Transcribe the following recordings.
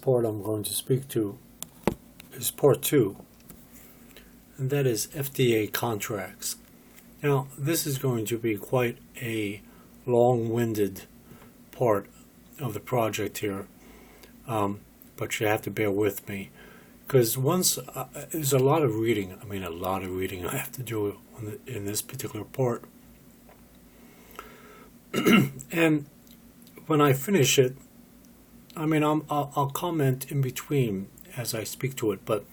part I'm going to speak to is part 2, and that is Fda Contracts. Now, this is going to be quite a long-winded part of the project here, but you have to bear with me, because once there's a lot of reading I have to do in this particular part. And when I finish it, I'll comment in between as I speak to it, but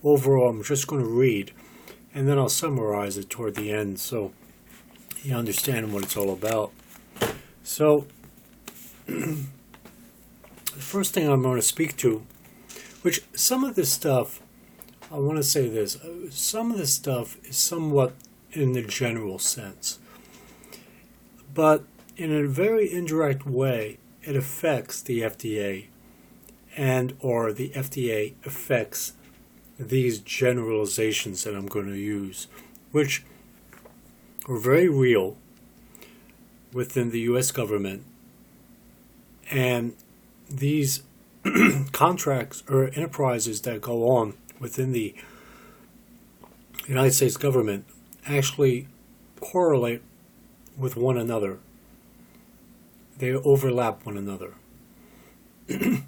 overall I'm just going to read, and then I'll summarize it toward the end so you understand what it's all about. So, the first thing I'm going to speak to, which some of this stuff, I want to say this, some of this stuff is somewhat in the general sense, but in a very indirect way, it affects the FDA, or the FDA affects these generalizations that I'm going to use, which are very real within the U.S. government, and these contracts or enterprises that go on within the United States government actually correlate with one another. They overlap one another. And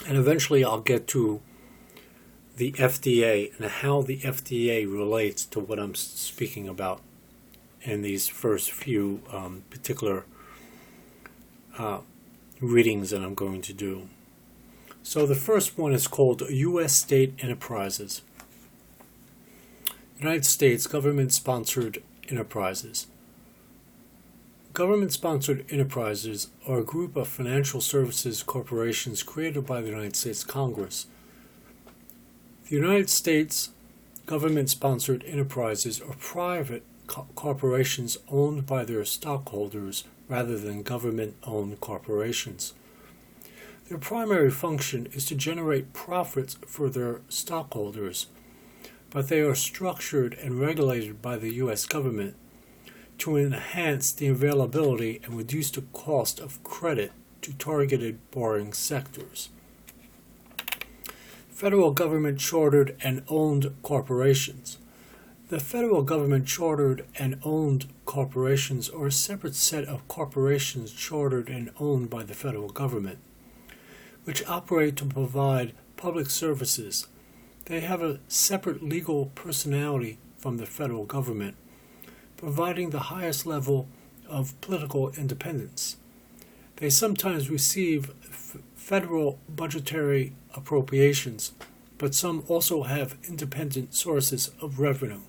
eventually I'll get to the FDA and how the FDA relates to what I'm speaking about in these first few particular readings that I'm going to do. So the first one is called U.S. State Enterprises. United States government-sponsored enterprises. Government-sponsored enterprises are a group of financial services corporations created by the United States Congress. The United States government-sponsored enterprises are private corporations owned by their stockholders rather than government-owned corporations. Their primary function is to generate profits for their stockholders, but they are structured and regulated by the U.S. government to enhance the availability and reduce the cost of credit to targeted borrowing sectors. Federal government chartered and owned corporations. The federal government chartered and owned corporations are a separate set of corporations chartered and owned by the federal government, which operate to provide public services. They have a separate legal personality from the federal government, providing the highest level of political independence. They sometimes receive federal budgetary appropriations, but some also have independent sources of revenue.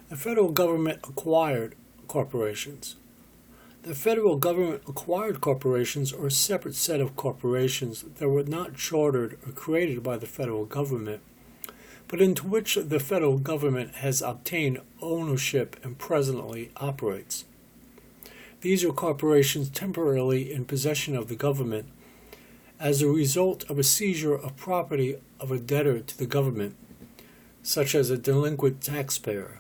The federal government acquired corporations. The federal government acquired corporations are a separate set of corporations that were not chartered or created by the federal government, but into which the federal government has obtained ownership and presently operates. These are corporations temporarily in possession of the government as a result of a seizure of property of a debtor to the government, such as a delinquent taxpayer.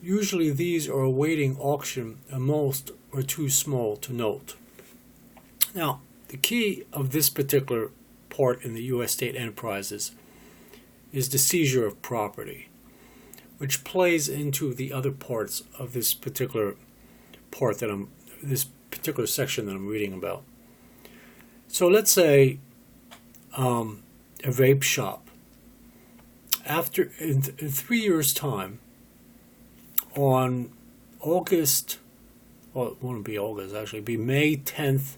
Usually these are awaiting auction, and most are too small to note. Now, the key of this particular part in the U.S. state enterprises is the seizure of property, which plays into the other parts of this particular part this particular section that I'm reading about. So let's say a vape shop. In 3 years' time, on August, well, it won't be August actually, it'd be May 10th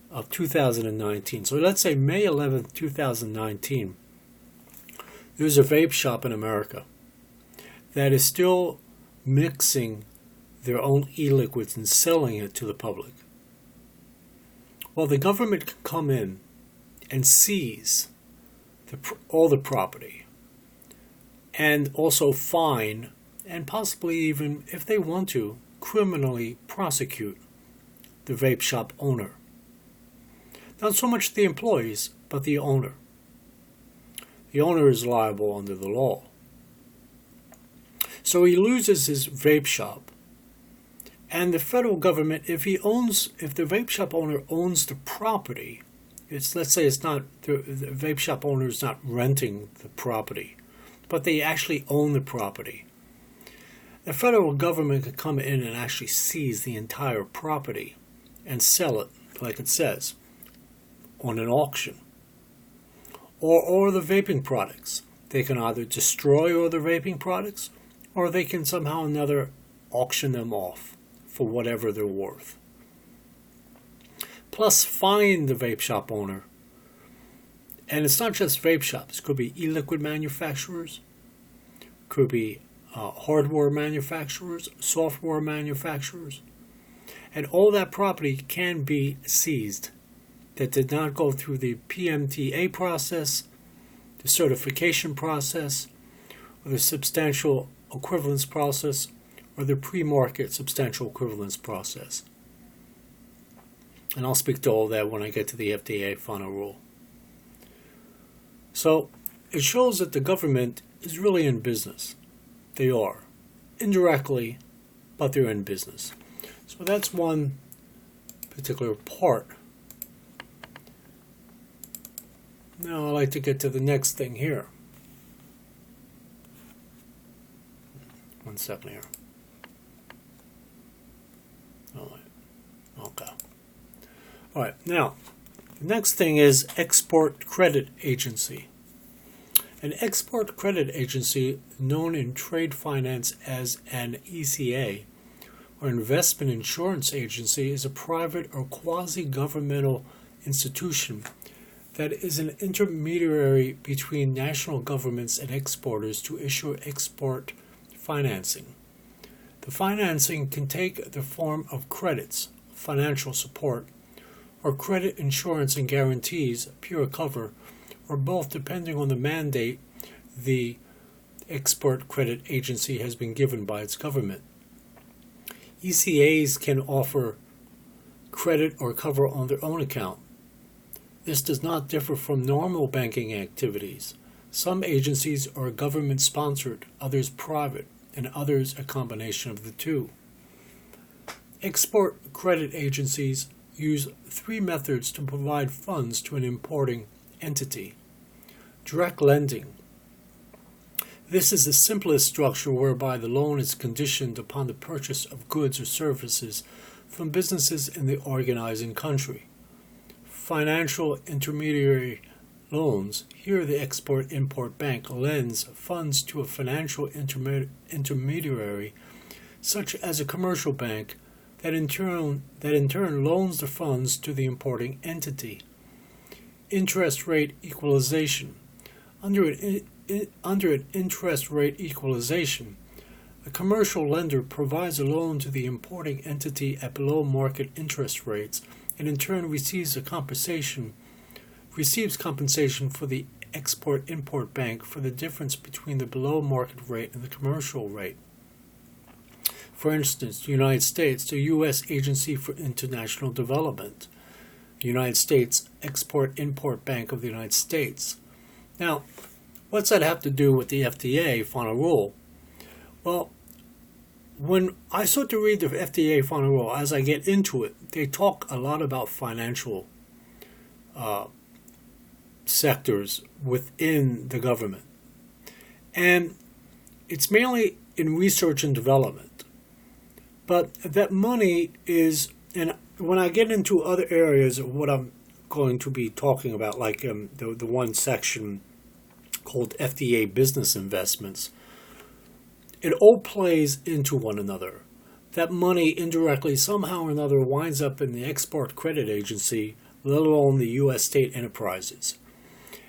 of 2019. So let's say May 11th, 2019. There's a vape shop in America that is still mixing their own e-liquids and selling it to the public. Well, the government can come in and seize all the property and also fine and possibly even, if they want to, criminally prosecute the vape shop owner. Not so much the employees, but the owner. The owner is liable under the law. So he loses his vape shop. And the federal government, if the vape shop owner owns the property, let's say it's not the vape shop owner is not renting the property, but they actually own the property. The federal government could come in and actually seize the entire property and sell it, like it says, on an auction. Or the vaping products. They can either destroy all the vaping products, or they can somehow or another auction them off for whatever they're worth. Plus, fine the vape shop owner. And it's not just vape shops. It could be e-liquid manufacturers, could be hardware manufacturers, software manufacturers. And all that property can be seized that did not go through the PMTA process, the certification process, or the substantial equivalence process, or the pre-market substantial equivalence process. And I'll speak to all that when I get to the FDA final rule. So it shows that the government is really in business. They are. Indirectly, but they're in business. So that's one particular part. Now I'd like to get to the next thing here. One second here. Okay. All right. Now, the next thing is Export Credit Agency. An export credit agency, known in trade finance as an ECA, or investment insurance agency, is a private or quasi-governmental institution that is an intermediary between national governments and exporters to issue export financing. The financing can take the form of credits, financial support, or credit insurance and guarantees, pure cover, or both depending on the mandate the export credit agency has been given by its government. ECAs can offer credit or cover on their own account. This does not differ from normal banking activities. Some agencies are government-sponsored, others private, and others a combination of the two. Export credit agencies use three methods to provide funds to an importing entity. Direct lending. This is the simplest structure whereby the loan is conditioned upon the purchase of goods or services from businesses in the organizing country. Financial intermediary loans. Here the Export-Import Bank lends funds to a financial intermediary, such as a commercial bank, that in turn loans the funds to the importing entity. Interest rate equalization. Under an interest rate equalization, a commercial lender provides a loan to the importing entity at below market interest rates, and in turn receives compensation for the Export-Import Bank for the difference between the below market rate and the commercial rate. For instance, the United States, the U.S. Agency for International Development, the United States Export-Import Bank of the United States. Now, what's that have to do with the FDA final rule? Well, when I start to read the FDA final rule, as I get into it, they talk a lot about financial sectors within the government. And it's mainly in research and development. But that money is, and when I get into other areas of what I'm going to be talking about, like the one section called Fda Business Investments, it all plays into one another. That money indirectly, somehow or another, winds up in the Export Credit Agency, let alone the U.S. state enterprises.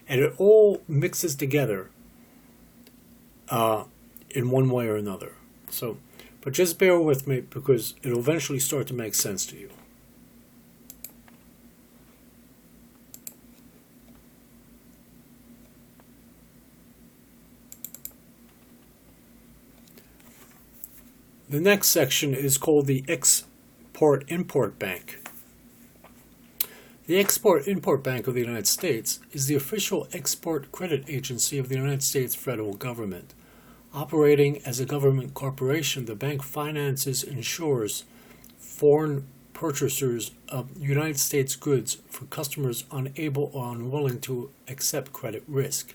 And it all mixes together in one way or another. So, but just bear with me because it'll eventually start to make sense to you. The next section is called the Export-Import Bank. The Export-Import Bank of the United States is the official export credit agency of the United States federal government. Operating as a government corporation, the bank finances, insures foreign purchasers of United States goods for customers unable or unwilling to accept credit risk.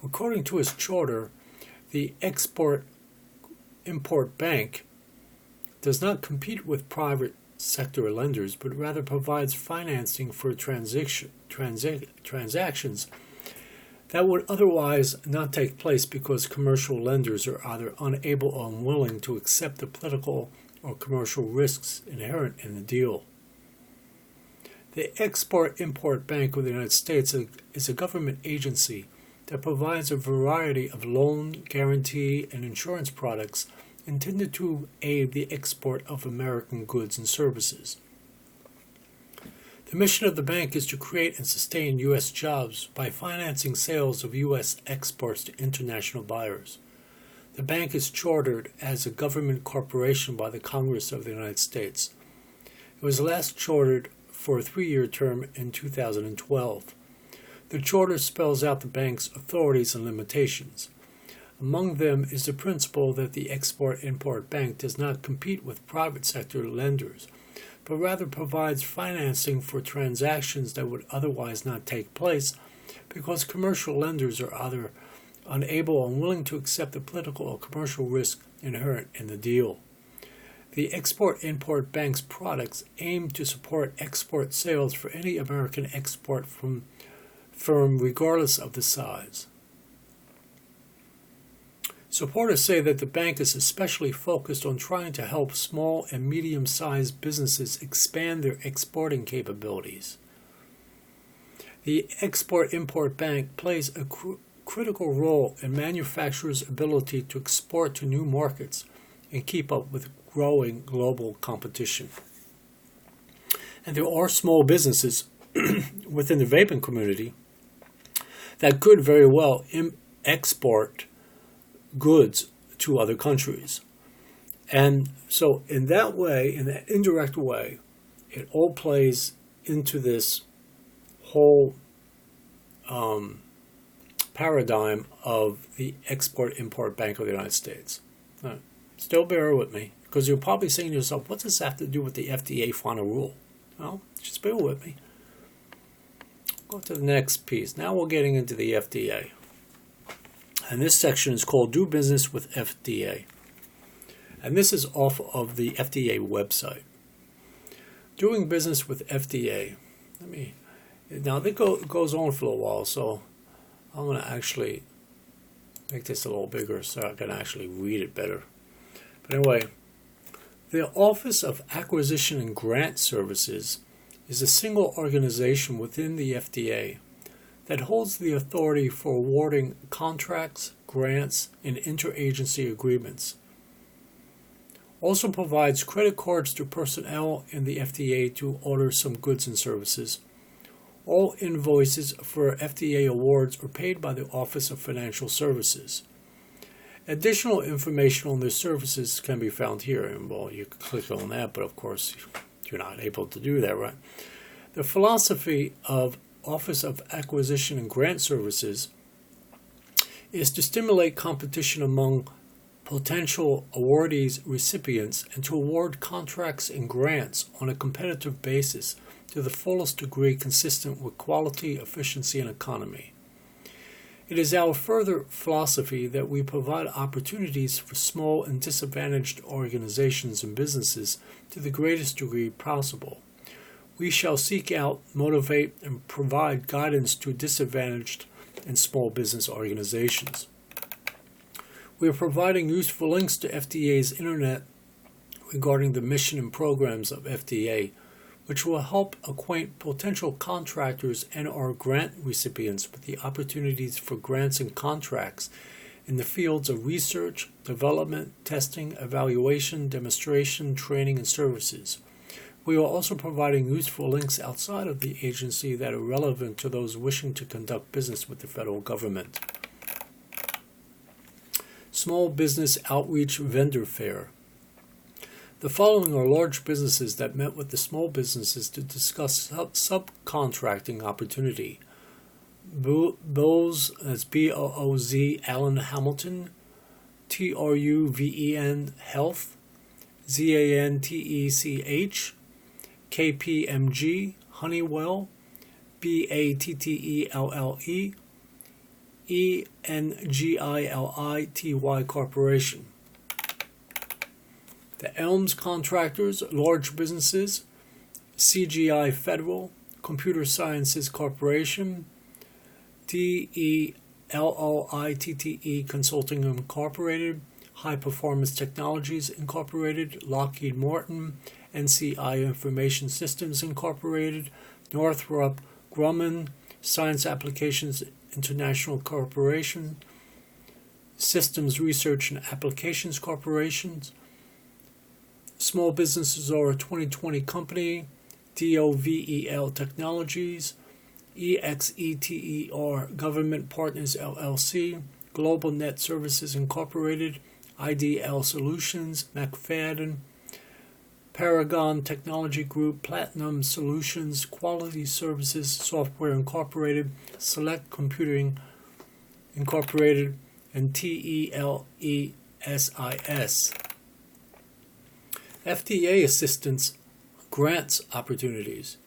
According to its charter, the Export-Import Bank does not compete with private sector lenders, but rather provides financing for transactions that would otherwise not take place because commercial lenders are either unable or unwilling to accept the political or commercial risks inherent in the deal. The Export-Import Bank of the United States is a government agency that provides a variety of loan, guarantee, and insurance products intended to aid the export of American goods and services. The mission of the bank is to create and sustain U.S. jobs by financing sales of U.S. exports to international buyers. The bank is chartered as a government corporation by the Congress of the United States. It was last chartered for a 3-year term in 2012. The charter spells out the bank's authorities and limitations. Among them is the principle that the Export-Import Bank does not compete with private sector lenders, but rather provides financing for transactions that would otherwise not take place because commercial lenders are either unable or unwilling to accept the political or commercial risk inherent in the deal. The Export-Import Bank's products aim to support export sales for any American export firm regardless of the size. Supporters say that the bank is especially focused on trying to help small and medium-sized businesses expand their exporting capabilities. The Export-Import Bank plays a critical role in manufacturers' ability to export to new markets and keep up with growing global competition. And there are small businesses within the vaping community that could very well export goods to other countries. And so in that way, in that indirect way, it all plays into this whole paradigm of the Export-Import Bank of the United States. Now, still bear with me, because you're probably saying to yourself, what does this have to do with the FDA final rule? Well, just bear with me. Go to the next piece. Now we're getting into the FDA. And this section is called Do Business with FDA. And this is off of the FDA website. Doing business with FDA. Now this goes on for a while, so I'm going to actually make this a little bigger so I can actually read it better. But anyway, the Office of Acquisition and Grant Services is a single organization within the FDA that holds the authority for awarding contracts, grants, and interagency agreements. Also provides credit cards to personnel in the FDA to order some goods and services. All invoices for FDA awards are paid by the Office of Financial Services. Additional information on their services can be found here, and well, you can click on that, but of course you're not able to do that, right? The philosophy of Office of Acquisition and Grant Services is to stimulate competition among potential awardees recipients and to award contracts and grants on a competitive basis to the fullest degree consistent with quality, efficiency, and economy. It is our further philosophy that we provide opportunities for small and disadvantaged organizations and businesses to the greatest degree possible. We shall seek out, motivate, and provide guidance to disadvantaged and small business organizations. We are providing useful links to FDA's Internet regarding the mission and programs of FDA, which will help acquaint potential contractors and our grant recipients with the opportunities for grants and contracts in the fields of research, development, testing, evaluation, demonstration, training, and services. We are also providing useful links outside of the agency that are relevant to those wishing to conduct business with the federal government. Small Business Outreach Vendor Fair. The following are large businesses that met with the small businesses to discuss subcontracting opportunity. Booz, that's B-O-O-Z, Allen Hamilton, T-R-U-V-E-N, Health, Z-A-N-T-E-C-H, KPMG, Honeywell, BATTELLE, ENGILITY Corporation. The Elms Contractors, Large Businesses, CGI Federal, Computer Sciences Corporation, DELLITTE Consulting Incorporated, High Performance Technologies Incorporated, Lockheed Martin, NCI Information Systems Incorporated, Northrop Grumman, Science Applications International Corporation, Systems Research and Applications Corporations, Small Businesses are a 2020 company, DOVEL Technologies, EXETER Government Partners LLC, Global Net Services Incorporated, IDL Solutions, McFadden, Paragon Technology Group, Platinum Solutions, Quality Services Software Incorporated, Select Computing Incorporated, and TELESIS. FDA assistance grants opportunities.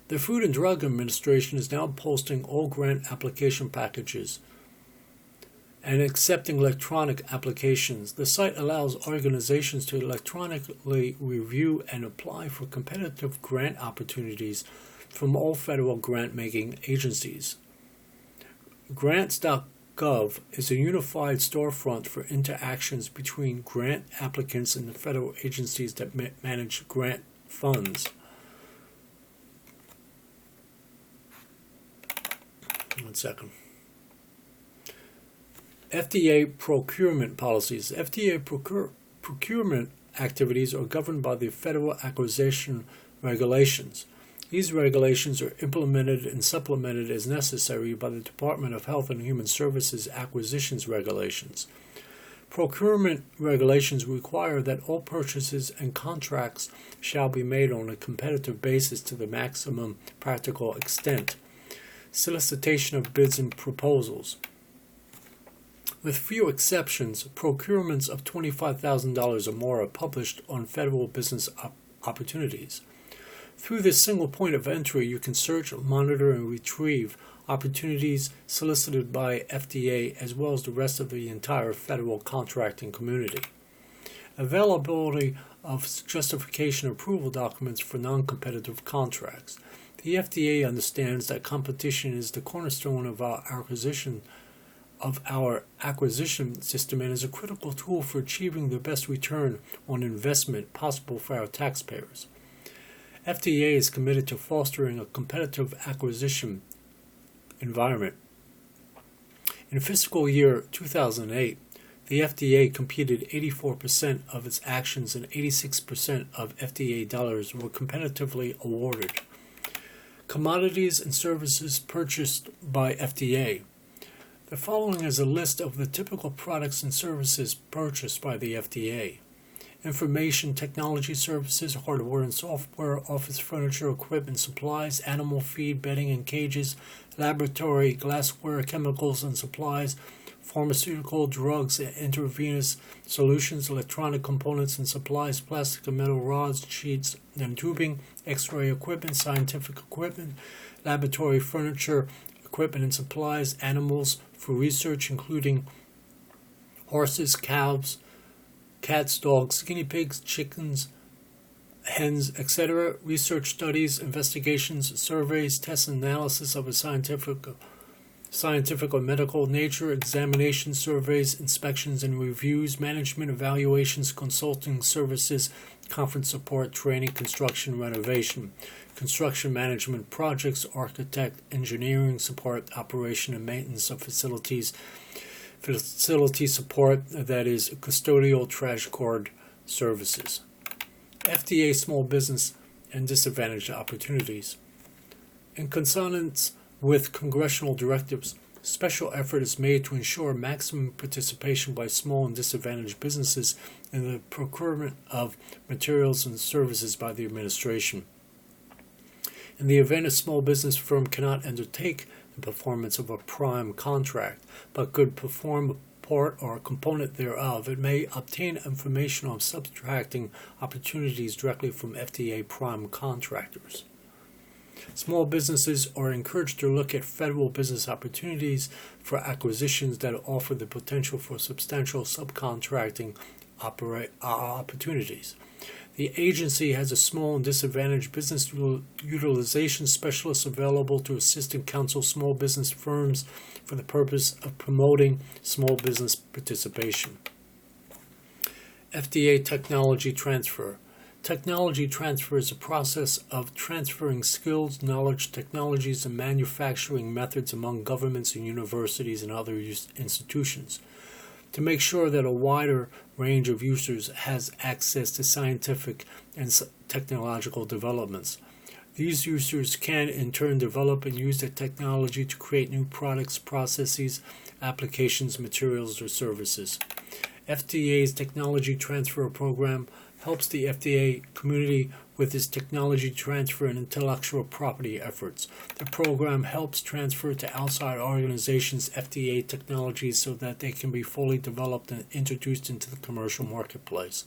The Food and Drug Administration is now posting all grant application packages and accepting electronic applications. The site allows organizations to electronically review and apply for competitive grant opportunities from all federal grant-making agencies. Grants.gov is a unified storefront for interactions between grant applicants and the federal agencies that manage grant funds. One second. FDA procurement policies. FDA procurement activities are governed by the Federal Acquisition Regulations. These regulations are implemented and supplemented as necessary by the Department of Health and Human Services Acquisitions Regulations. Procurement regulations require that all purchases and contracts shall be made on a competitive basis to the maximum practical extent. Solicitation of bids and proposals. With few exceptions, procurements of $25,000 or more are published on federal business opportunities. Through this single point of entry, you can search, monitor, and retrieve opportunities solicited by FDA as well as the rest of the entire federal contracting community. Availability of justification approval documents for non-competitive contracts. The FDA understands that competition is the cornerstone of our acquisition system and is a critical tool for achieving the best return on investment possible for our taxpayers. FDA is committed to fostering a competitive acquisition environment. In fiscal year 2008, the FDA completed 84% of its actions and 86% of FDA dollars were competitively awarded. Commodities and services purchased by FDA. The following is a list of the typical products and services purchased by the FDA. Information technology services, hardware and software, office furniture, equipment, supplies, animal feed, bedding and cages, laboratory, glassware, chemicals and supplies, pharmaceutical, drugs, intravenous solutions, electronic components and supplies, plastic and metal rods, sheets and tubing, X-ray equipment, scientific equipment, laboratory furniture, equipment and supplies, animals for research including horses, cows, cats, dogs, guinea pigs, chickens, hens, etc., research studies, investigations, surveys, tests and analysis of a scientific or medical nature, examinations, surveys, inspections and reviews, management, evaluations, consulting services, conference support, training, construction, renovation, construction management, projects, architect, engineering support, operation and maintenance of facilities, facility support, that is, custodial trash card services. FDA small business and disadvantaged opportunities. In consonance with congressional directives, special effort is made to ensure maximum participation by small and disadvantaged businesses in the procurement of materials and services by the administration. In the event a small business firm cannot undertake the performance of a prime contract, but could perform part or a component thereof, it may obtain information on subtracting opportunities directly from Fda prime contractors. Small businesses are encouraged to look at federal business opportunities for acquisitions that offer the potential for substantial subcontracting opportunities. The agency has a small and disadvantaged business utilization specialist available to assist and counsel small business firms for the purpose of promoting small business participation. Fda technology transfer. Technology transfer is a process of transferring skills, knowledge, technologies, and manufacturing methods among governments and universities and other institutions to make sure that a wider range of users has access to scientific and technological developments. These users can in turn develop and use the technology to create new products, processes, applications, materials, or services. FDA's Technology Transfer Program helps the Fda community with its technology transfer and intellectual property efforts. The program helps transfer to outside organizations Fda technologies so that they can be fully developed and introduced into the commercial marketplace.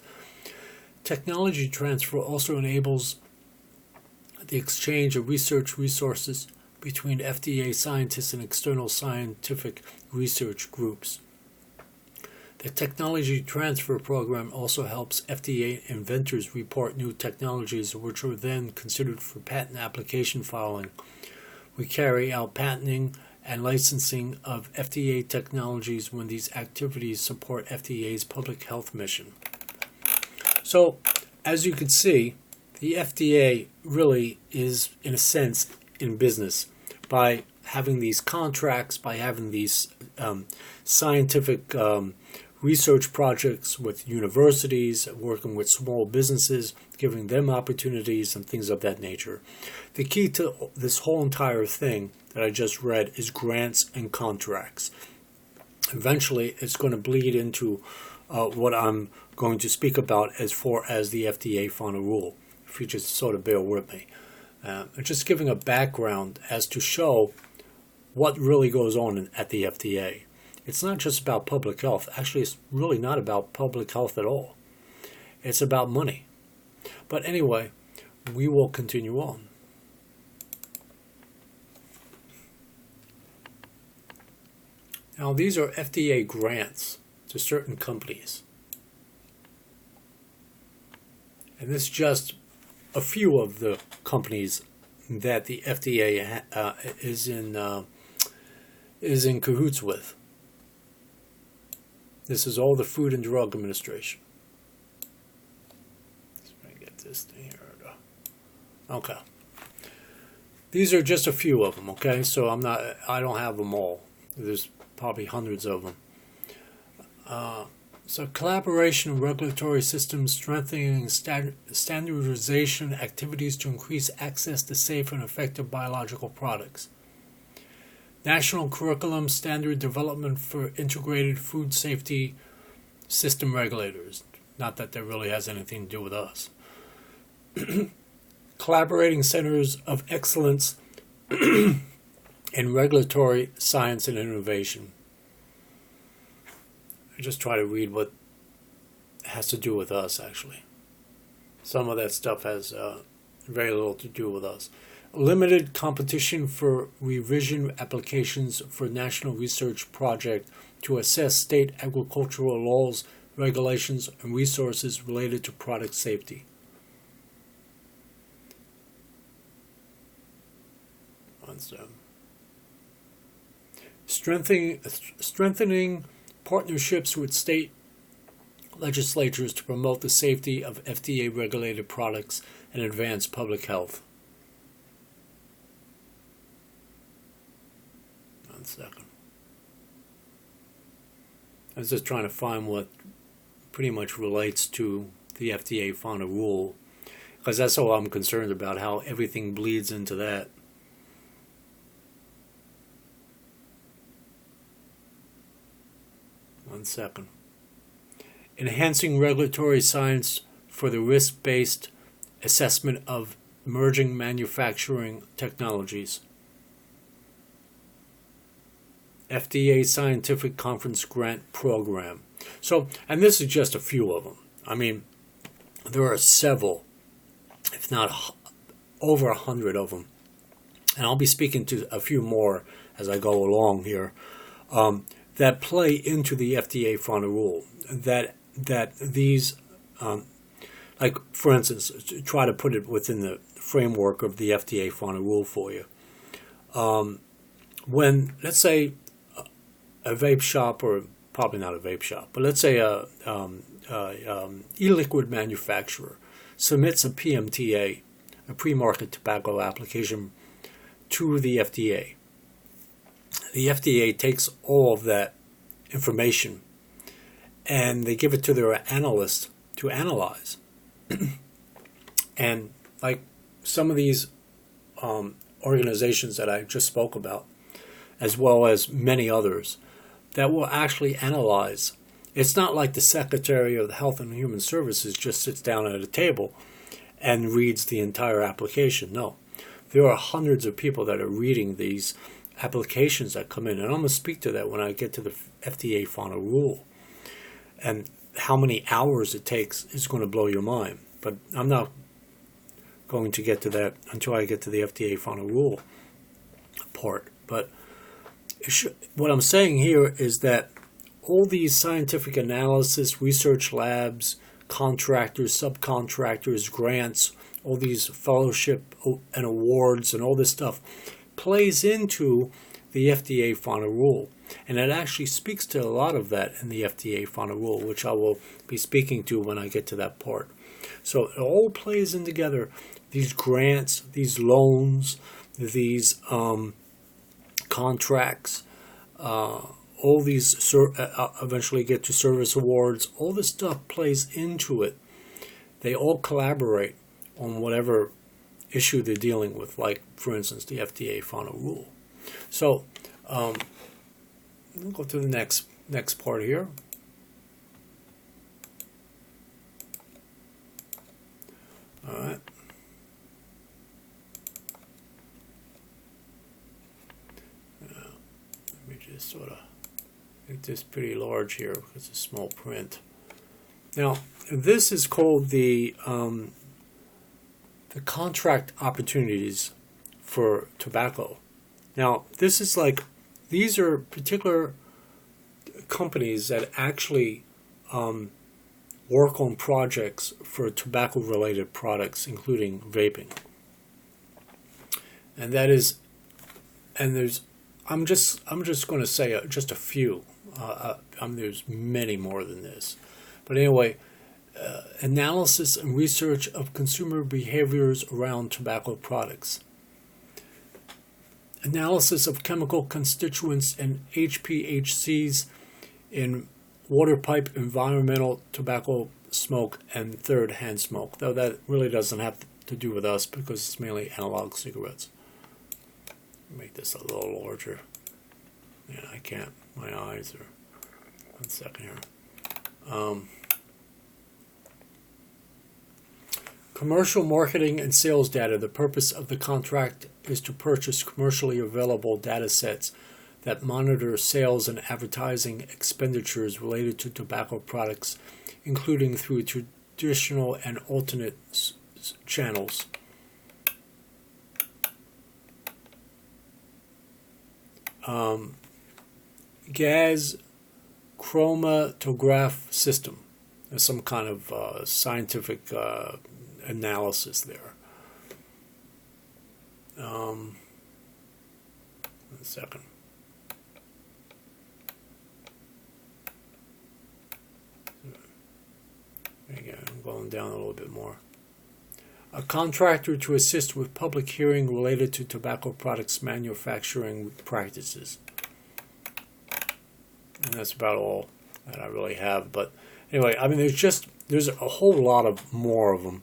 Technology transfer also enables the exchange of research resources between Fda scientists and external scientific research groups. The Technology Transfer Program also helps Fda inventors report new technologies which are then considered for patent application filing. We carry out patenting and licensing of Fda technologies when these activities support Fda's public health mission. So, as you can see, the Fda really is, in a sense, in business by having these contracts, by having these scientific research projects with universities, working with small businesses, giving them opportunities and things of that nature. The key to this whole entire thing that I just read is grants and contracts. Eventually, it's going to bleed into what I'm going to speak about as far as the Fda final rule, if you just sort of bear with me. Just giving a background as to show what really goes on at the Fda. It's not just about public health. Actually, it's really not about public health at all. It's about money. But anyway, we will continue on. Now, these are Fda grants to certain companies. And this is just a few of the companies that the Fda is in cahoots with. This is all the Food and Drug Administration. Let's try to get this thing here. Okay. These are just a few of them, okay? So I don't have them all. There's probably hundreds of them. So collaboration in regulatory systems, strengthening standardization activities to increase access to safe and effective biological products. National curriculum standard development for integrated food safety system regulators. Not that that really has anything to do with us. Collaborating centers of excellence in regulatory science and innovation. I just try to read what has to do with us, actually. Some of that stuff has very little to do with us. Limited competition for revision applications for National Research Project to assess state agricultural laws, regulations, and resources related to product safety. Strengthening partnerships with state legislatures to promote the safety of FDA-regulated products and advance public health. One second. I was just trying to find what pretty much relates to the FDA final rule, because that's all I'm concerned about, how everything bleeds into that. One second. Enhancing regulatory science for the risk-based assessment of emerging manufacturing technologies. FDA Scientific Conference Grant Program. So, and this is just a few of them. I mean, there are several, if not over 100 of them. And I'll be speaking to a few more as I go along here, that play into the FDA final rule. That these, like for instance, try to put it within the framework of the FDA final rule for you. When, let's say, a vape shop, or probably not a vape shop, but let's say a e-liquid manufacturer submits a PMTA, a pre-market tobacco application, to the FDA. The FDA takes all of that information and they give it to their analyst to analyze. And like some of these organizations that I just spoke about, as well as many others, that will actually analyze. It's not like the Secretary of the Health and Human Services just sits down at a table and reads the entire application. No. There are hundreds of people that are reading these applications that come in. And I'm going to speak to that when I get to the FDA final rule. And how many hours it takes is going to blow your mind. But I'm not going to get to that until I get to the FDA final rule part. But what I'm saying here is that all these scientific analysis, research labs, contractors, subcontractors, grants, all these fellowship and awards and all this stuff plays into the FDA final rule. And it actually speaks to a lot of that in the FDA final rule, which I will be speaking to when I get to that part. So it all plays in together. These grants, these loans, these contracts, all these eventually get to service awards. All this stuff plays into it. They all collaborate on whatever issue they're dealing with, like, for instance, the FDA final rule. So we'll go to the next part here. All right. Let me just sort of make this pretty large here because it's small print. Now, this is called the contract opportunities for tobacco. Now, this is like, these are particular companies that actually work on projects for tobacco-related products, including vaping. And that is, and there's, I'm just going to say just a few. There's many more than this, but anyway. Analysis and research of consumer behaviors around tobacco products. Analysis of chemical constituents and HPHCs in water pipe, environmental tobacco smoke, and third-hand smoke. Though that really doesn't have to do with us because it's mainly analog cigarettes. Make this a little larger. Yeah, I can't. My eyes are... 1 second here. Commercial marketing and sales data. The purpose of the contract is to purchase commercially available data sets that monitor sales and advertising expenditures related to tobacco products, including through traditional and alternate channels. Gas chromatograph system. There's some kind of scientific analysis there. 1 second. Again, I'm going down a little bit more. A contractor to assist with public hearing related to tobacco products manufacturing practices. And that's about all that I really have. But anyway, I mean, there's a whole lot of more of them.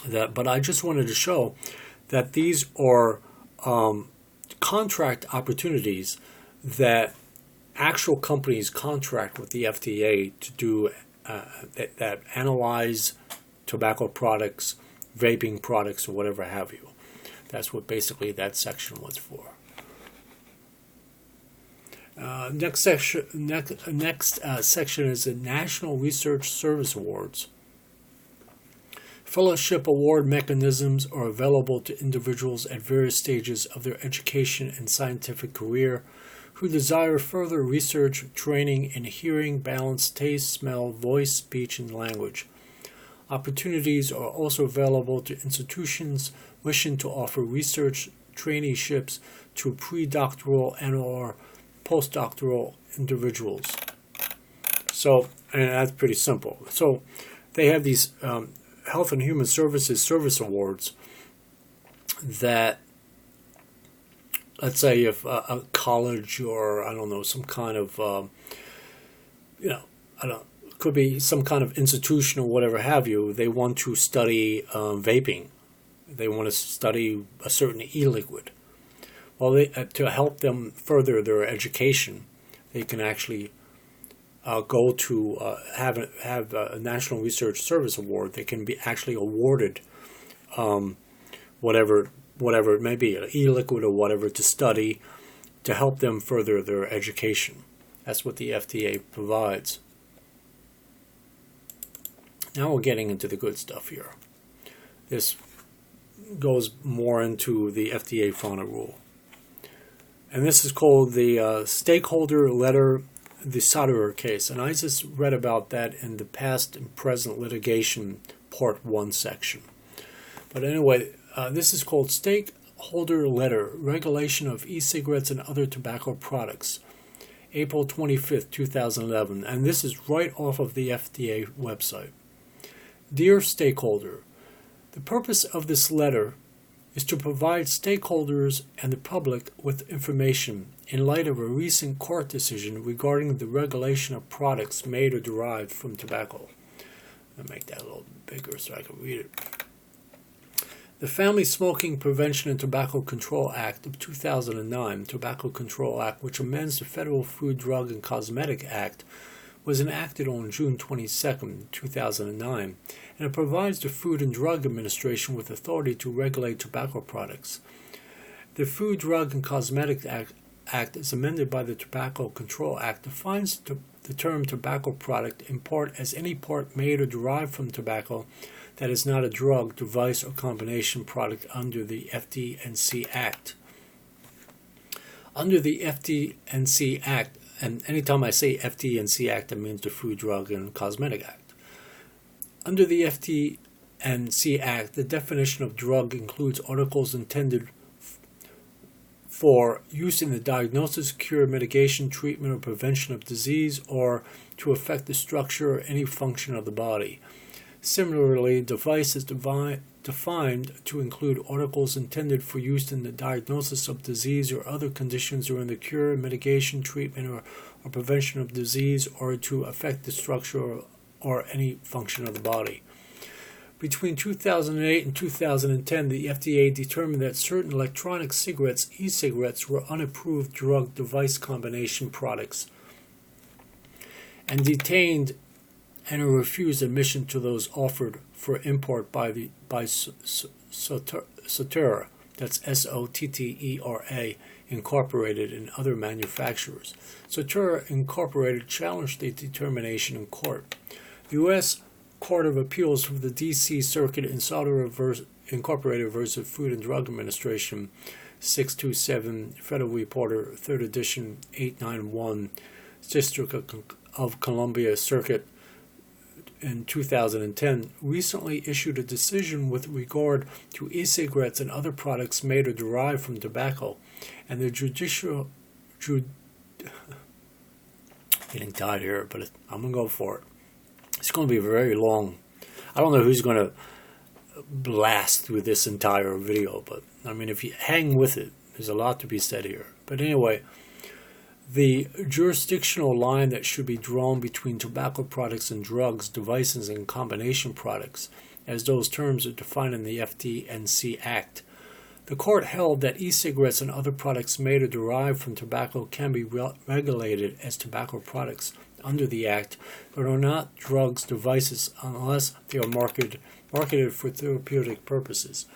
But I just wanted to show that these are contract opportunities that actual companies contract with the FDA to do that analyze tobacco products, vaping products, or whatever have you. That's what basically that section was for. Next section is the National Research Service Awards. Fellowship award mechanisms are available to individuals at various stages of their education and scientific career who desire further research, training in hearing, balance, taste, smell, voice, speech, and language. Opportunities are also available to institutions wishing to offer research traineeships to pre-doctoral and/or postdoctoral individuals. So, and that's pretty simple. So, they have these Health and Human Services Service Awards that, let's say, if a college or I don't know some kind of could be some kind of institution or whatever have you, they want to study vaping. They want to study a certain e-liquid. Well, to help them further their education, they can actually go to have a National Research Service Award. They can be actually awarded whatever it may be, an e-liquid or whatever, to study to help them further their education. That's what the FDA provides. Now we're getting into the good stuff here. This goes more into the FDA final rule. And this is called the Stakeholder Letter, the solderer case. And I just read about that in the past and present litigation part 1 section. But anyway, this is called Stakeholder Letter, Regulation of E-Cigarettes and Other Tobacco Products, April 25th, 2011. And this is right off of the FDA website. Dear Stakeholder, the purpose of this letter is to provide stakeholders and the public with information in light of a recent court decision regarding the regulation of products made or derived from tobacco. I'll make that a little bigger so I can read it. The Family Smoking Prevention and Tobacco Control Act of 2009, Tobacco Control Act, which amends the Federal Food, Drug, and Cosmetic Act, was enacted on June 22, 2009, and it provides the Food and Drug Administration with authority to regulate tobacco products. The Food, Drug, and Cosmetic Act is amended by the Tobacco Control Act, defines the term tobacco product in part as any part made or derived from tobacco that is not a drug, device, or combination product under the FD&C Act. Under the FD&C Act, and anytime I say FD&C Act, that means the Food, Drug, and Cosmetic Act. Under the FD&C Act, the definition of drug includes articles intended for use in the diagnosis, cure, mitigation, treatment, or prevention of disease, or to affect the structure or any function of the body. Similarly, device is defined to include articles intended for use in the diagnosis of disease or other conditions, or in the cure, mitigation, treatment, or prevention of disease, or to affect the structure or any function of the body. Between 2008 and 2010, the FDA determined that certain electronic cigarettes, e-cigarettes, were unapproved drug-device combination products and detained and refused admission to those offered for import by Sottera, that's Sottera Incorporated, and other manufacturers. Sottera Incorporated challenged the determination in court. The U.S. Court of Appeals for the D.C. Circuit in Sottera Incorporated versus Food and Drug Administration, 627 Federal Reporter, 3rd edition, 891, District of Columbia Circuit, in 2010, recently issued a decision with regard to e-cigarettes and other products made or derived from tobacco, and the getting tired here, but I'm going to go for it. It's going to be very long. I don't know who's going to blast through this entire video, but I mean, if you hang with it, there's a lot to be said here. But anyway, the jurisdictional line that should be drawn between tobacco products and drugs, devices, and combination products, as those terms are defined in the FD&C Act. The court held that e-cigarettes and other products made or derived from tobacco can be regulated as tobacco products under the Act, but are not drugs, devices, unless they are marketed for therapeutic purposes.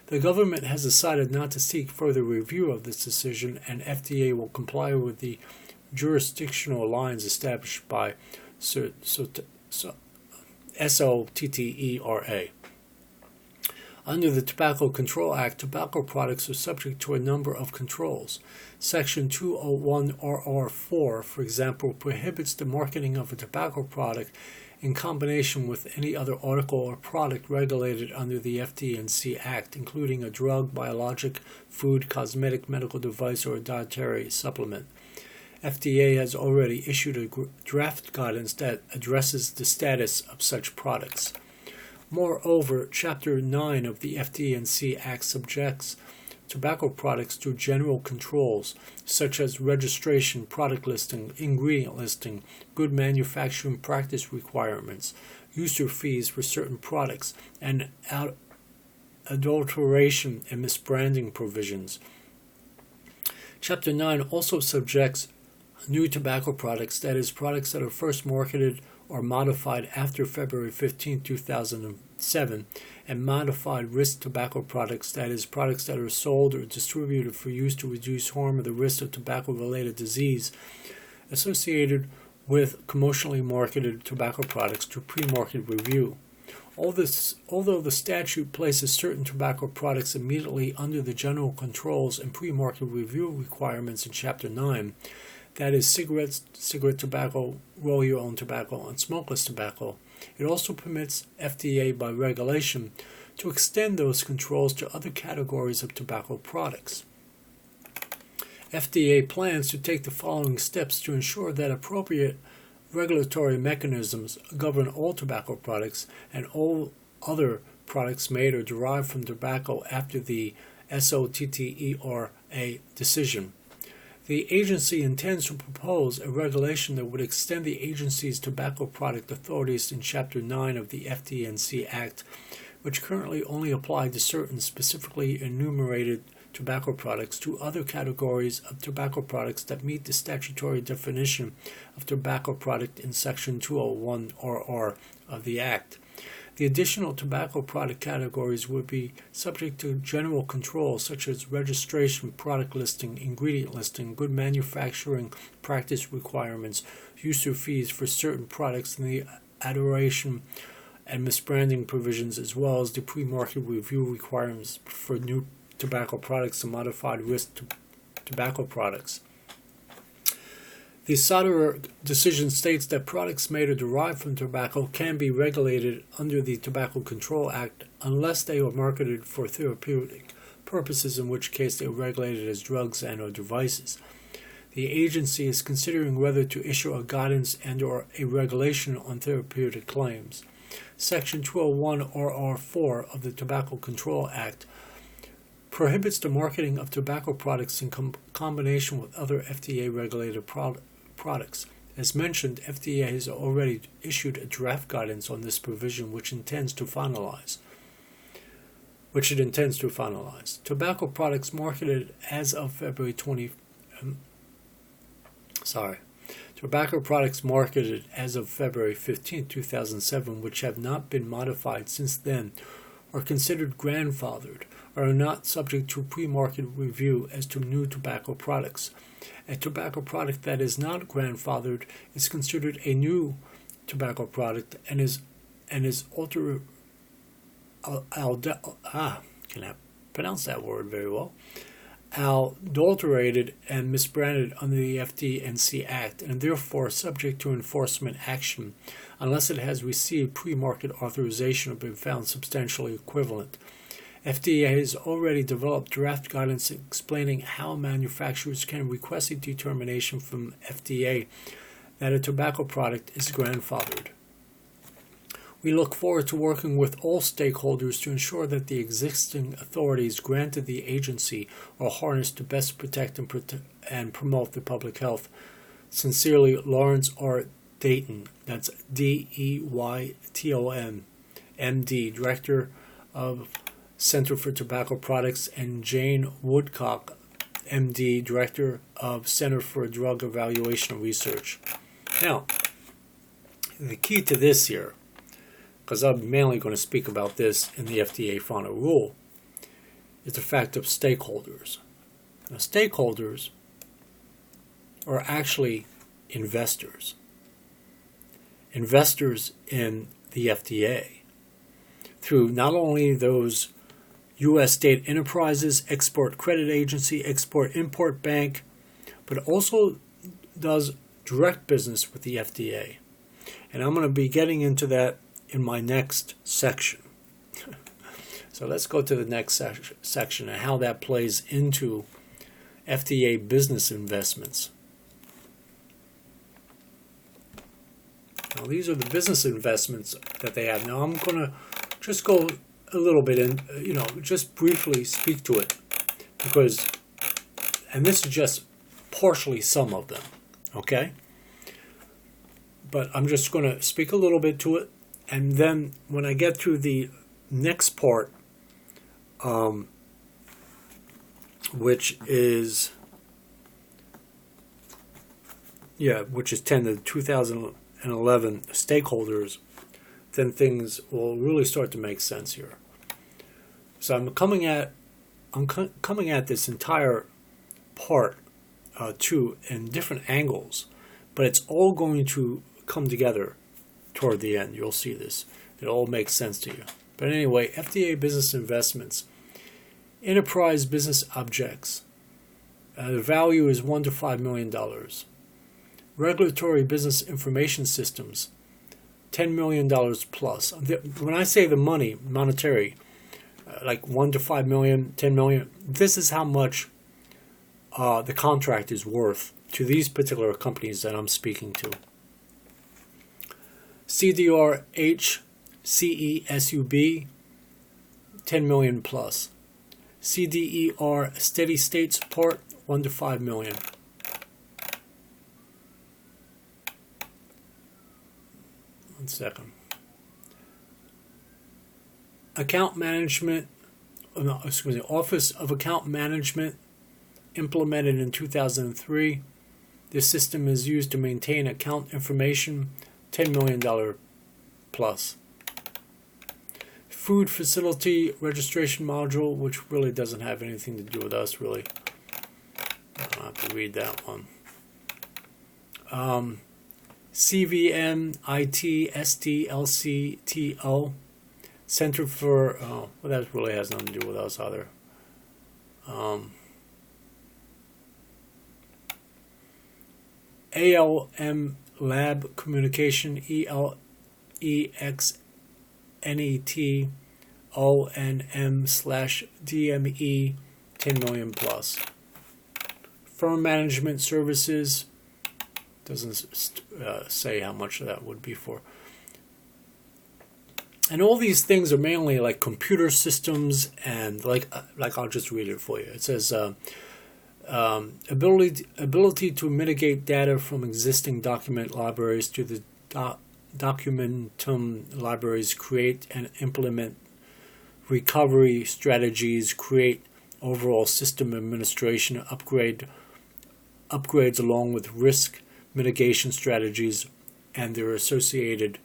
The government has decided not to seek further review of this decision, and FDA will comply with the jurisdictional lines established by SOTTERA. Under the Tobacco Control Act, tobacco products are subject to a number of controls. Section 201 RR4, for example, prohibits the marketing of a tobacco product in combination with any other article or product regulated under the FD&C Act, including a drug, biologic, food, cosmetic, medical device, or a dietary supplement. FDA has already issued a draft guidance that addresses the status of such products. Moreover, Chapter 9 of the FD&C Act subjects tobacco products to general controls such as registration, product listing, ingredient listing, good manufacturing practice requirements, user fees for certain products, and adulteration and misbranding provisions. Chapter 9 also subjects new tobacco products, that is, products that are first marketed or modified after February 15, 2007, and modified risk tobacco products, that is, products that are sold or distributed for use to reduce harm or the risk of tobacco-related disease associated with commercially marketed tobacco products, to pre-market review. Although the statute places certain tobacco products immediately under the general controls and pre-market review requirements in Chapter 9, that is, cigarettes, cigarette tobacco, roll-your-own tobacco, and smokeless tobacco, it also permits FDA by regulation to extend those controls to other categories of tobacco products. FDA plans to take the following steps to ensure that appropriate regulatory mechanisms govern all tobacco products and all other products made or derived from tobacco after the SOTTERA decision. The agency intends to propose a regulation that would extend the agency's tobacco product authorities in Chapter 9 of the FD&C Act, which currently only apply to certain specifically enumerated tobacco products, to other categories of tobacco products that meet the statutory definition of tobacco product in Section 201 RR of the Act. The additional tobacco product categories would be subject to general controls such as registration, product listing, ingredient listing, good manufacturing practice requirements, user fees for certain products, and the adoration and misbranding provisions, as well as the pre-market review requirements for new tobacco products and modified risk tobacco products. The SOTTERA decision states that products made or derived from tobacco can be regulated under the Tobacco Control Act unless they are marketed for therapeutic purposes, in which case they are regulated as drugs and or devices. The agency is considering whether to issue a guidance and or a regulation on therapeutic claims. Section 201 RR4 of the Tobacco Control Act prohibits the marketing of tobacco products in combination with other FDA-regulated products. As mentioned, FDA has already issued a draft guidance on this provision, which it intends to finalize. Tobacco products marketed as of February 15, 2007, which have not been modified since then, are considered grandfathered or are not subject to pre-market review as to new tobacco products. A tobacco product that is not grandfathered is considered a new tobacco product and is adulterated and misbranded under the FD&C Act, and therefore subject to enforcement action unless it has received pre-market authorization or been found substantially equivalent. FDA has already developed draft guidance explaining how manufacturers can request a determination from FDA that a tobacco product is grandfathered. We look forward to working with all stakeholders to ensure that the existing authorities granted the agency are harnessed to best protect and promote the public health. Sincerely, Lawrence R. Dayton, that's D-E-Y-T-O-N, M.D., Director of Center for Tobacco Products, and Jane Woodcock, M.D., Director of Center for Drug Evaluation and Research. Now, the key to this here, because I'm mainly going to speak about this in the FDA final rule, is the fact of stakeholders. Now, stakeholders are actually investors. Investors in the FDA through not only those U.S. state enterprises, Export Credit Agency, Export-Import Bank, but also does direct business with the FDA. And I'm going to be getting into that in my next section. So let's go to the next section and how that plays into Fda Business Investments. Now these are the business investments that they have. Now I'm going to just go a little bit and just briefly speak to it, because, and this is just partially some of them, okay? But I'm just going to speak a little bit to it, and then when I get through the next part, which is 10, the 2011 stakeholders, then things will really start to make sense here. So I'm coming at this entire part too in different angles, but it's all going to come together toward the end. You'll see this. It all makes sense to you. But anyway, Fda Business Investments, enterprise business objects. The value is $1 to $5 million. Regulatory business information systems, $10 million plus. When I say the money, monetary, like 1 to 5 million, 10 million, this is how much the contract is worth to these particular companies that I'm speaking to. CDRH CESUB, 10 million plus. CDER steady state support, 1 to 5 million. One second. Account management, Office of Account Management, implemented in 2003. This system is used to maintain account information, $10 million plus. Food facility registration module, which really doesn't have anything to do with us, really. I don't have to read that one. CVM IT SDLCTO, Center for, well, that really has nothing to do with us either. ALM Lab Communication, ELEXNET ONM/DME, 10 million plus. Firm management services, doesn't say how much that would be for. And all these things are mainly like computer systems, and like I'll just read it for you. It says ability to mitigate data from existing document libraries to the documentum libraries, create and implement recovery strategies, create overall system administration, upgrades along with risk mitigation strategies and their associated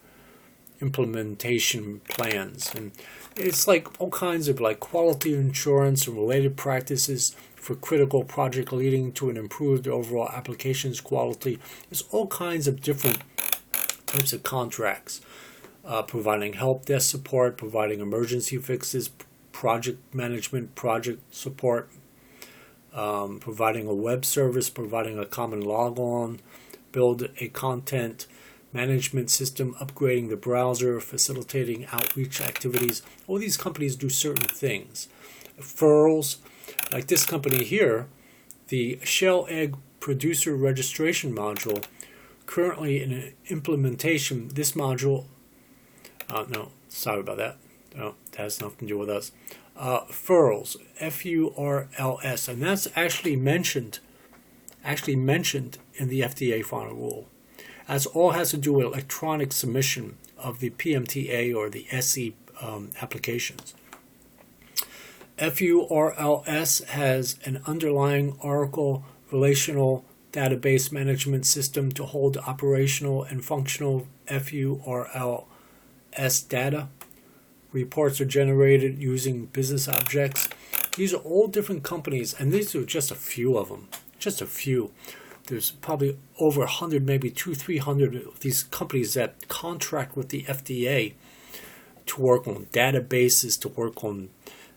implementation plans. And it's like all kinds of like quality insurance and related practices for critical project leading to an improved overall applications quality. There's all kinds of different types of contracts, providing help desk support, providing emergency fixes, project management, project support, providing a web service, providing a common logon, build a content management system, upgrading the browser, facilitating outreach activities. All these companies do certain things. Referrals, like this company here, the shell egg producer registration module, currently in implementation. This module, no, sorry about that. No, that has nothing to do with us. FURLS, FURLS, and that's actually mentioned in the FDA final rule. As all has to do with electronic submission of the PMTA or the SE applications. FURLS has an underlying Oracle relational database management system to hold operational and functional FURLS data. Reports are generated using business objects. These are all different companies, and these are just a few of them. Just a few. there's probably over 100, maybe 300 of these companies that contract with the FDA to work on databases, to work on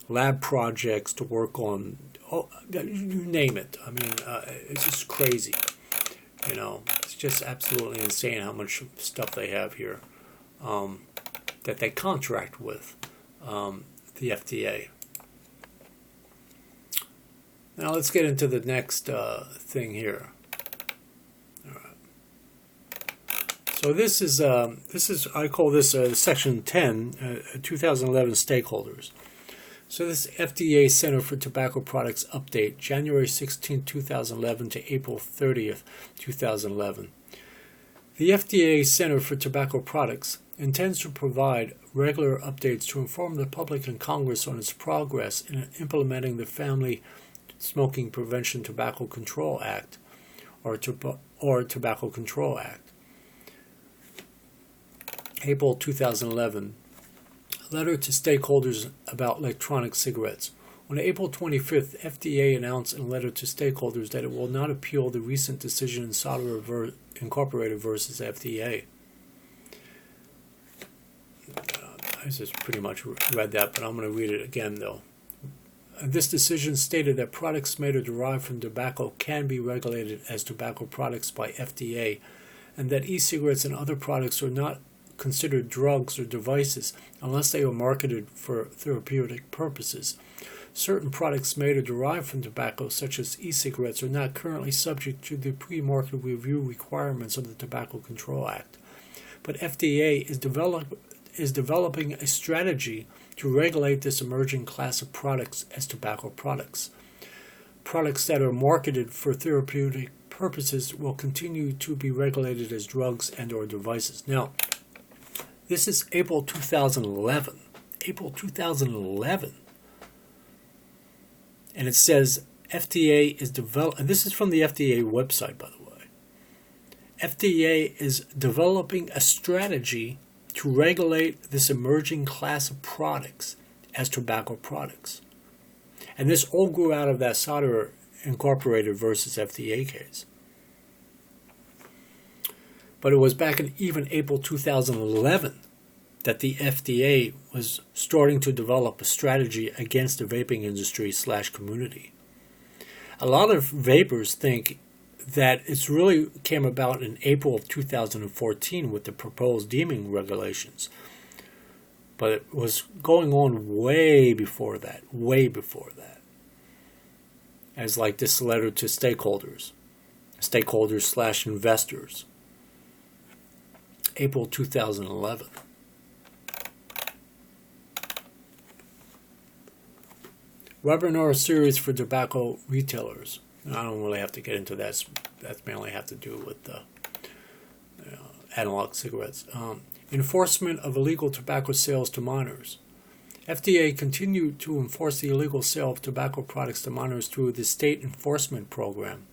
lab projects, to work on, you name it. I mean, it's just crazy. It's just absolutely insane how much stuff they have here that they contract with the FDA. Now let's get into the next thing here. All right. So this is I call this Section 10, 2011 Stakeholders. So this FDA Center for Tobacco Products update, January 16, 2011 to April 30th, 2011. The FDA Center for Tobacco Products intends to provide regular updates to inform the public and Congress on its progress in implementing the Family Smoking Prevention Tobacco Control Act, or Tobacco Control Act. April 2011. Letter to stakeholders about electronic cigarettes. On April 25th, FDA announced in a letter to stakeholders that it will not appeal the recent decision in Solder Incorporated versus FDA. I just pretty much read that, but I'm going to read it again, though. This decision stated that products made or derived from tobacco can be regulated as tobacco products by FDA, and that e-cigarettes and other products are not considered drugs or devices unless they are marketed for therapeutic purposes. Certain products made or derived from tobacco, such as e-cigarettes, are not currently subject to the pre-market review requirements of the Tobacco Control Act. But FDA is developing a strategy to regulate this emerging class of products as tobacco products. Products that are marketed for therapeutic purposes will continue to be regulated as drugs and or devices. Now, this is April 2011. April 2011. And it says FDA is developing, and this is from the FDA website, by the way. FDA is developing a strategy to regulate this emerging class of products as tobacco products. And this all grew out of that Solder Incorporated versus FDA case. But it was back in even April 2011 that the FDA was starting to develop a strategy against the vaping industry / community. A lot of vapors think that it's really came about in April of 2014 with the proposed deeming regulations. But it was going on way before that. As like this letter to stakeholders / investors. April 2011. Webinar series for tobacco retailers. I don't really have to get into that. That mainly have to do with the analog cigarettes. Enforcement of illegal tobacco sales to minors. FDA continued to enforce the illegal sale of tobacco products to minors through the State Enforcement Program.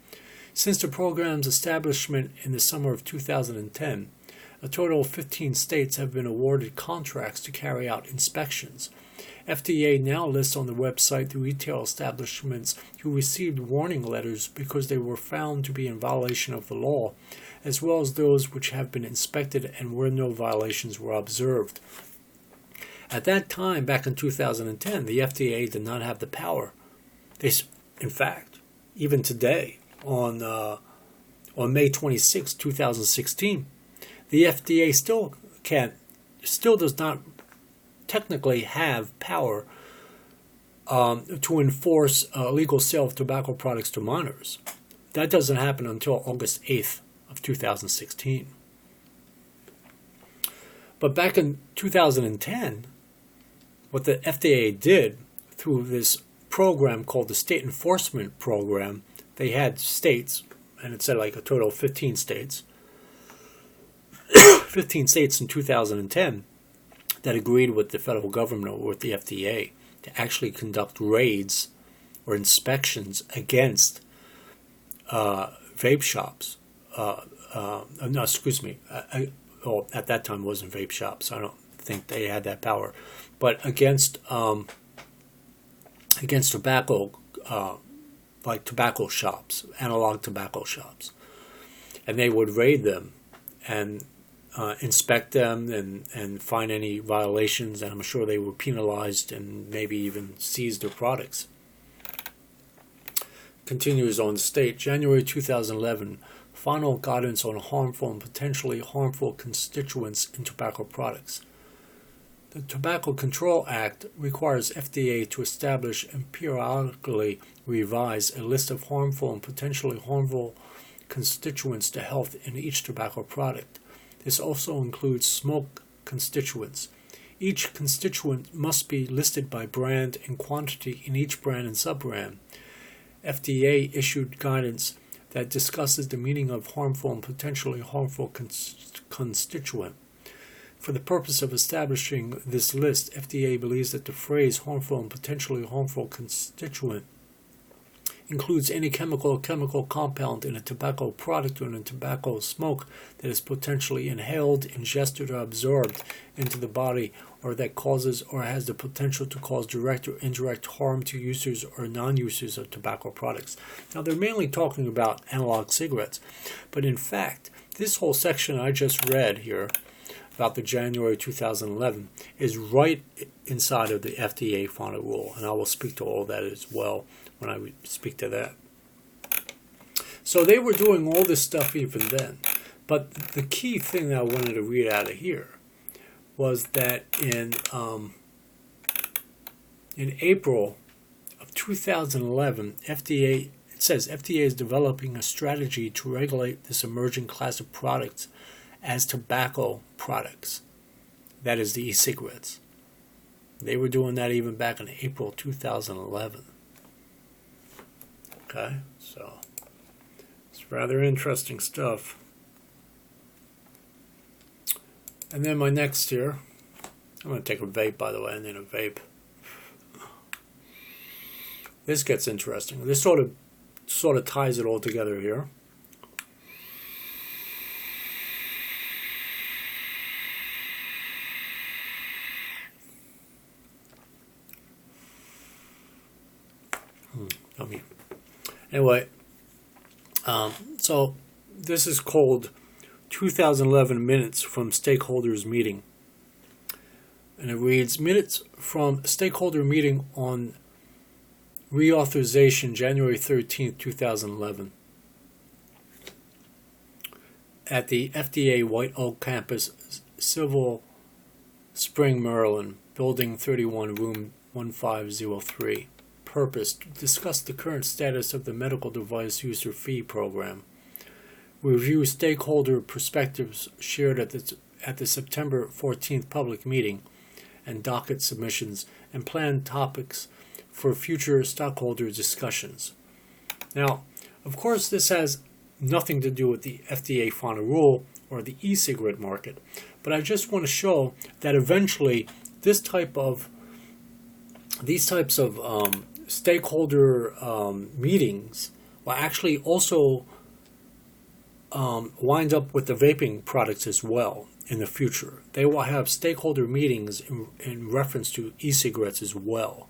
Since the program's establishment in the summer of 2010, a total of 15 states have been awarded contracts to carry out inspections. FDA now lists on the website the retail establishments who received warning letters because they were found to be in violation of the law, as well as those which have been inspected and where no violations were observed. At that time, back in 2010, the FDA did not have the power. In fact, even today, on May 26, 2016, the FDA still does not technically have power to enforce illegal sale of tobacco products to minors. That doesn't happen until August 8th of 2016. But back in 2010, what the FDA did through this program called the State Enforcement Program, they had states, and it said like a total of 15 states, 15 states in 2010 that agreed with the federal government or with the FDA to actually conduct raids or inspections against vape shops. At that time it wasn't vape shops. I don't think they had that power. But against tobacco, like tobacco shops, analog tobacco shops. and they would raid them and inspect them and find any violations, and I'm sure they were penalized and maybe even seized their products. Continues on, state, January 2011, final guidance on harmful and potentially harmful constituents in tobacco products. The Tobacco Control Act requires FDA to establish and periodically revise a list of harmful and potentially harmful constituents to health in each tobacco product. This also includes smoke constituents. Each constituent must be listed by brand and quantity in each brand and sub-brand. FDA issued guidance that discusses the meaning of harmful and potentially harmful constituent. For the purpose of establishing this list, FDA believes that the phrase harmful and potentially harmful constituent includes any chemical or chemical compound in a tobacco product or in a tobacco smoke that is potentially inhaled, ingested, or absorbed into the body, or that causes or has the potential to cause direct or indirect harm to users or non-users of tobacco products. Now, they're mainly talking about analog cigarettes, but in fact, this whole section I just read here about the January 2011 is right inside of the FDA final rule, and I will speak to all that as well when I speak to that. So they were doing all this stuff even then, but the key thing that I wanted to read out of here was that in April of 2011, it says FDA is developing a strategy to regulate this emerging class of products as tobacco products. That is the e-cigarettes. They were doing that even back in April 2011. Okay, so it's rather interesting stuff. And then my next here, I'm going to take a vape, by the way, and then a vape. This gets interesting. This sort of ties it all together here. Anyway, so this is called 2011 Minutes from Stakeholders Meeting. And it reads, Minutes from Stakeholder Meeting on Reauthorization, January 13th, 2011. At the FDA White Oak Campus, Silver Spring, Maryland, Building 31, Room 1503. Purpose, to discuss the current status of the Medical Device User Fee Program, review stakeholder perspectives shared at the September 14th public meeting, and docket submissions, and plan topics for future stockholder discussions. Now, of course, this has nothing to do with the FDA final rule or the e-cigarette market, but I just want to show that eventually these types of stakeholder meetings will actually also wind up with the vaping products as well in the future. They will have stakeholder meetings in reference to e-cigarettes as well.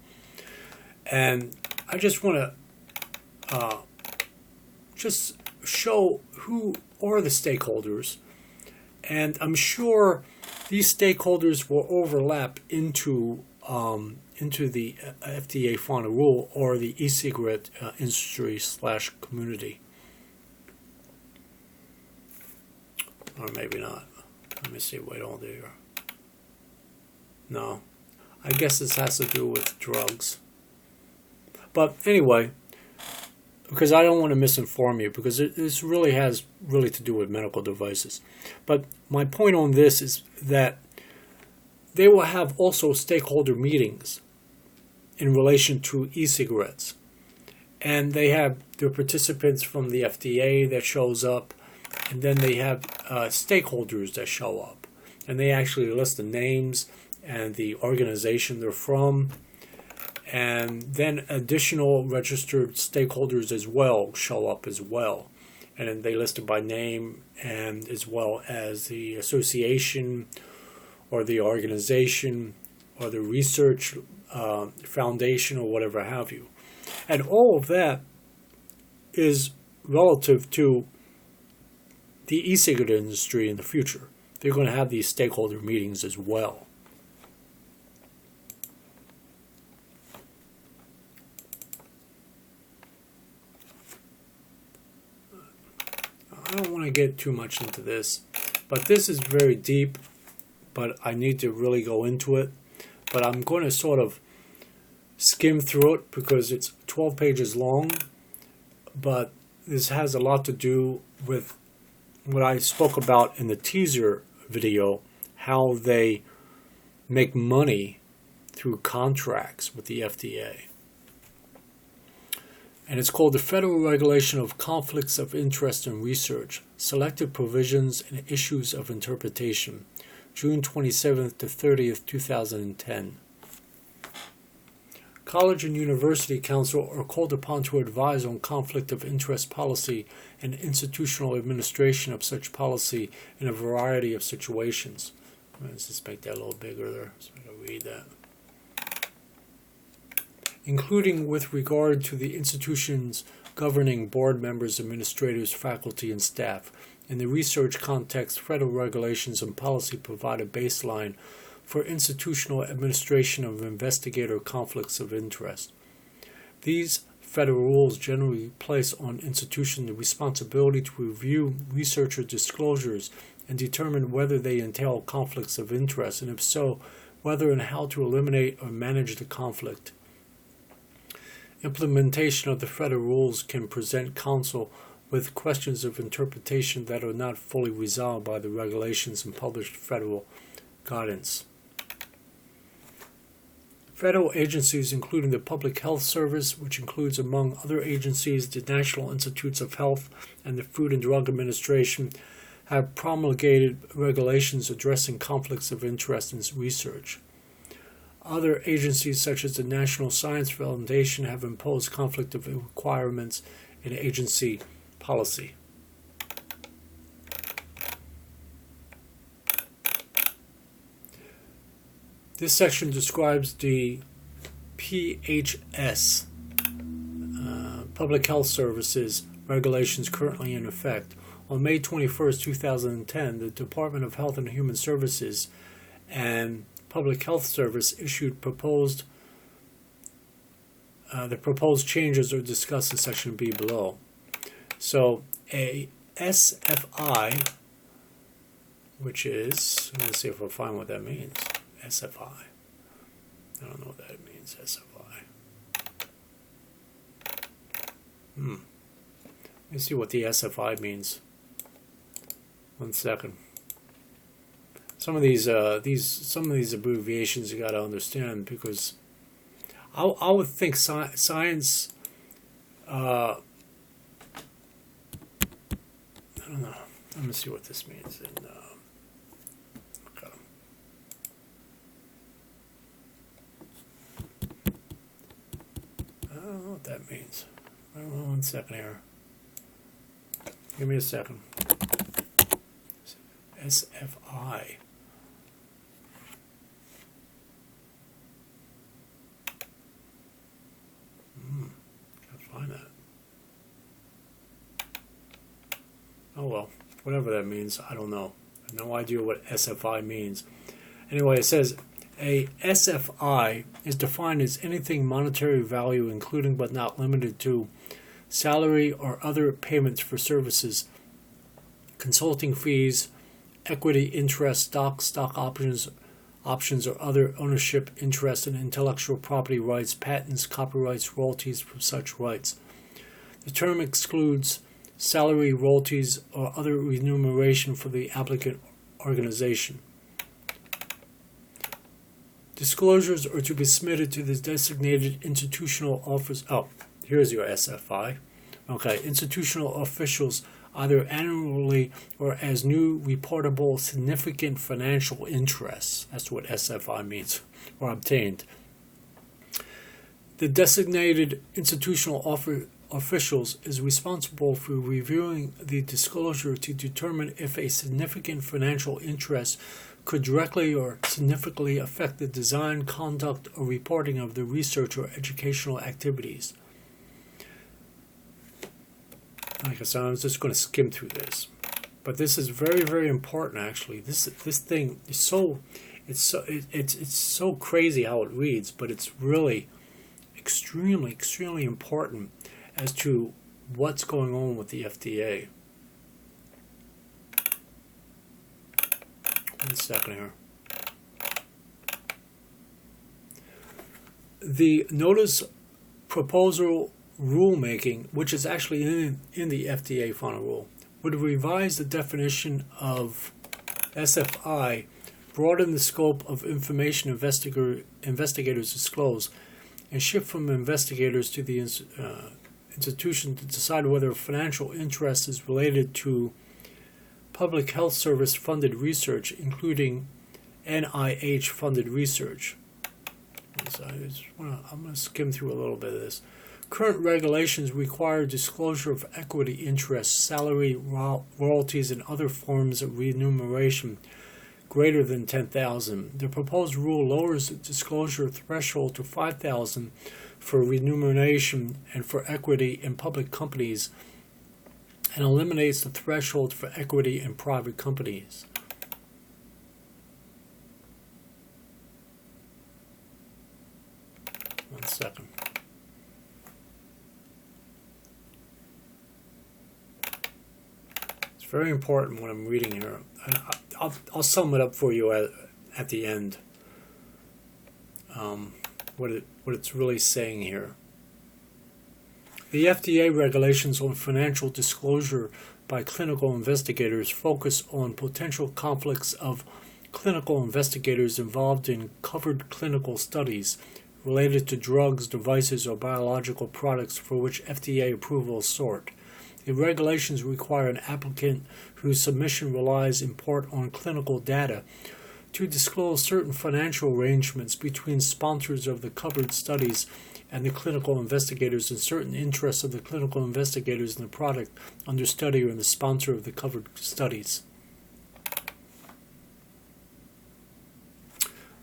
And I just want to just show who are the stakeholders, and I'm sure these stakeholders will overlap into the FDA final rule or the e-cigarette industry / community. Or maybe not. Let me see. Wait on there. No. I guess this has to do with drugs. But anyway, because I don't want to misinform you, because this really has to do with medical devices. But my point on this is that they will have also stakeholder meetings in relation to e-cigarettes. And they have their participants from the FDA that shows up, and then they have stakeholders that show up. And they actually list the names and the organization they're from. And then additional registered stakeholders as well show up as well. And they list it by name, and as well as the association or the organization or the research foundation or whatever have you. And all of that is relative to the e-cigarette industry in the future. They're going to have these stakeholder meetings as well. I don't want to get too much into this, but this is very deep, but I need to really go into it. But I'm going to sort of skim through it because it's 12 pages long, but this has a lot to do with what I spoke about in the teaser video, how they make money through contracts with the FDA. And it's called the Federal Regulation of Conflicts of Interest in Research, Selected Provisions and Issues of Interpretation, June 27th to 30th, 2010. College and university counsel are called upon to advise on conflict of interest policy and institutional administration of such policy in a variety of situations. Let's just make that a little bigger there so I can read that. Including with regard to the institutions governing board members, administrators, faculty, and staff. In the research context, federal regulations and policy provide a baseline for institutional administration of investigator conflicts of interest. These federal rules generally place on institutions the responsibility to review researcher disclosures and determine whether they entail conflicts of interest, and if so, whether and how to eliminate or manage the conflict. Implementation of the federal rules can present counsel with questions of interpretation that are not fully resolved by the regulations and published federal guidance. Federal agencies, including the Public Health Service, which includes, among other agencies, the National Institutes of Health and the Food and Drug Administration, have promulgated regulations addressing conflicts of interest in research. Other agencies, such as the National Science Foundation, have imposed conflict of requirements in agency policy. This section describes the PHS, Public Health Services, regulations currently in effect. On May 21st, 2010, the Department of Health and Human Services and Public Health Service issued the proposed changes are discussed in section B below. So a SFI, which is, let's see if we'll find what that means. SFI. I don't know what that means, SFI. Let's see what the SFI means. 1 second. Some of these abbreviations you got to understand, because I would think science. I don't know. Let me see what this means. Okay. I don't know what that means. 1 second here. Give me a second. SFI. Can't find that. Oh well, whatever that means, I don't know. I have no idea what SFI means. Anyway, it says a SFI is defined as anything monetary value, including but not limited to salary or other payments for services, consulting fees, equity interest, stock options or other ownership interest in intellectual property rights, patents, copyrights, royalties from such rights. The term excludes salary, royalties, or other remuneration for the applicant organization. Disclosures are to be submitted to the designated institutional office. Oh, here's your SFI. Okay, institutional officials, either annually or as new reportable significant financial interests. That's what SFI means, or obtained. The designated institutional officials is responsible for reviewing the disclosure to determine if a significant financial interest could directly or significantly affect the design, conduct, or reporting of the research or educational activities. Like I said, I'm just going to skim through this. But this is very, very important. Actually, this thing is it's so crazy how it reads, but it's really extremely, extremely important as to what's going on with the FDA. One second here. The notice proposal rulemaking, which is actually in the FDA final rule, would revise the definition of SFI, broaden the scope of information investigators disclose, and shift from investigators to the institution to decide whether financial interest is related to public health service funded research, including NIH funded research. So I'm going to skim through a little bit of this. Current regulations require disclosure of equity interests, salary, royalties, and other forms of remuneration greater than $10,000. The proposed rule lowers the disclosure threshold to $5,000 for remuneration and for equity in public companies, and eliminates the threshold for equity in private companies. One second. It's very important what I'm reading here. I'll sum it up for you at the end. What it's really saying here. The FDA regulations on financial disclosure by clinical investigators focus on potential conflicts of clinical investigators involved in covered clinical studies related to drugs, devices, or biological products for which FDA approval is sought. The regulations require an applicant whose submission relies in part on clinical data to disclose certain financial arrangements between sponsors of the covered studies and the clinical investigators, and certain interests of the clinical investigators in the product under study or in the sponsor of the covered studies.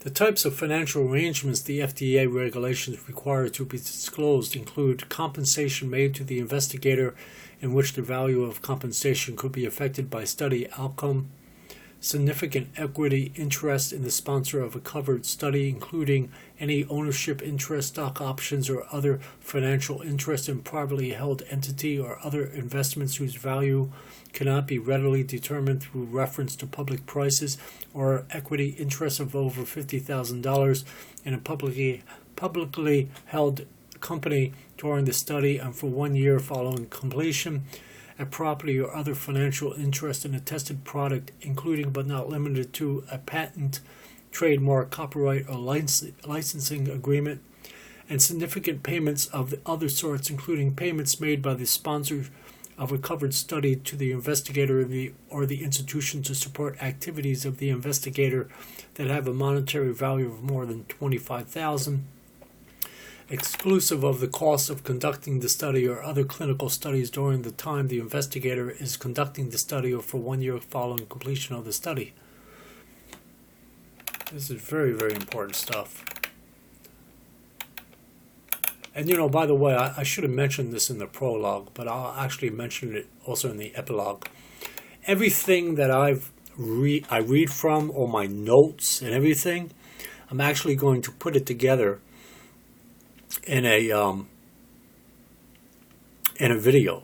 The types of financial arrangements the FDA regulations require to be disclosed include compensation made to the investigator in which the value of compensation could be affected by study outcome, significant equity interest in the sponsor of a covered study, including any ownership interest, stock options, or other financial interest in privately held entity or other investments whose value cannot be readily determined through reference to public prices, or equity interest of over $50,000 in a publicly held company during the study and for 1 year following completion, a property or other financial interest in a tested product, including but not limited to a patent, trademark, copyright, or licensing agreement, and significant payments of the other sorts, including payments made by the sponsor of a covered study to the investigator or the institution to support activities of the investigator that have a monetary value of more than $25,000, exclusive of the cost of conducting the study or other clinical studies during the time the investigator is conducting the study or for 1 year following completion of the study. This is very, very important stuff. And by the way, I should have mentioned this in the prologue, but I'll actually mention it also in the epilogue. Everything that I read from, all my notes and everything, I'm actually going to put it together in a video.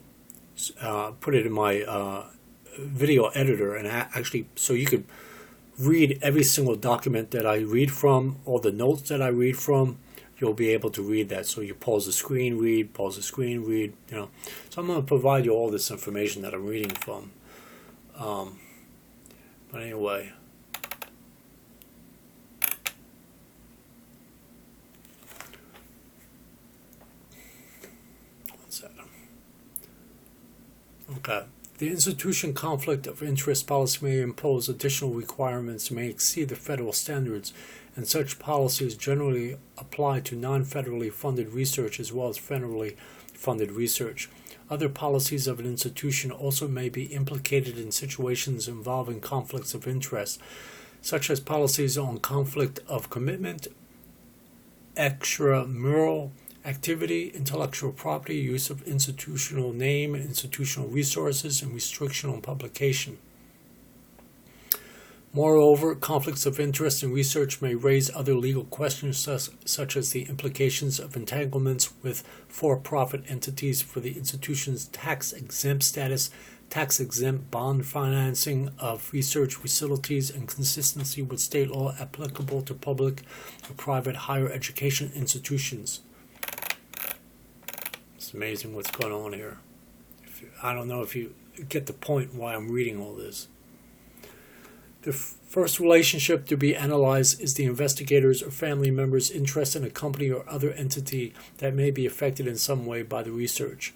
Put it in my video editor, and actually, so you could read every single document that I read from, all the notes that I read from. You'll be able to read that. So you pause the screen, read, pause the screen, read, So I'm going to provide you all this information that I'm reading from. But anyway. One second. Okay. The institution conflict of interest policy may impose additional requirements, may exceed the federal standards, and such policies generally apply to non-federally funded research as well as federally funded research. Other policies of an institution also may be implicated in situations involving conflicts of interest, such as policies on conflict of commitment, extramural activity, intellectual property, use of institutional name and institutional resources, and restriction on publication. Moreover, conflicts of interest in research may raise other legal questions such as the implications of entanglements with for-profit entities for the institution's tax-exempt status, tax-exempt bond financing of research facilities, and consistency with state law applicable to public or private higher education institutions. It's amazing what's going on here. I don't know if you get the point why I'm reading all this. The first relationship to be analyzed is the investigator's or family member's interest in a company or other entity that may be affected in some way by the research.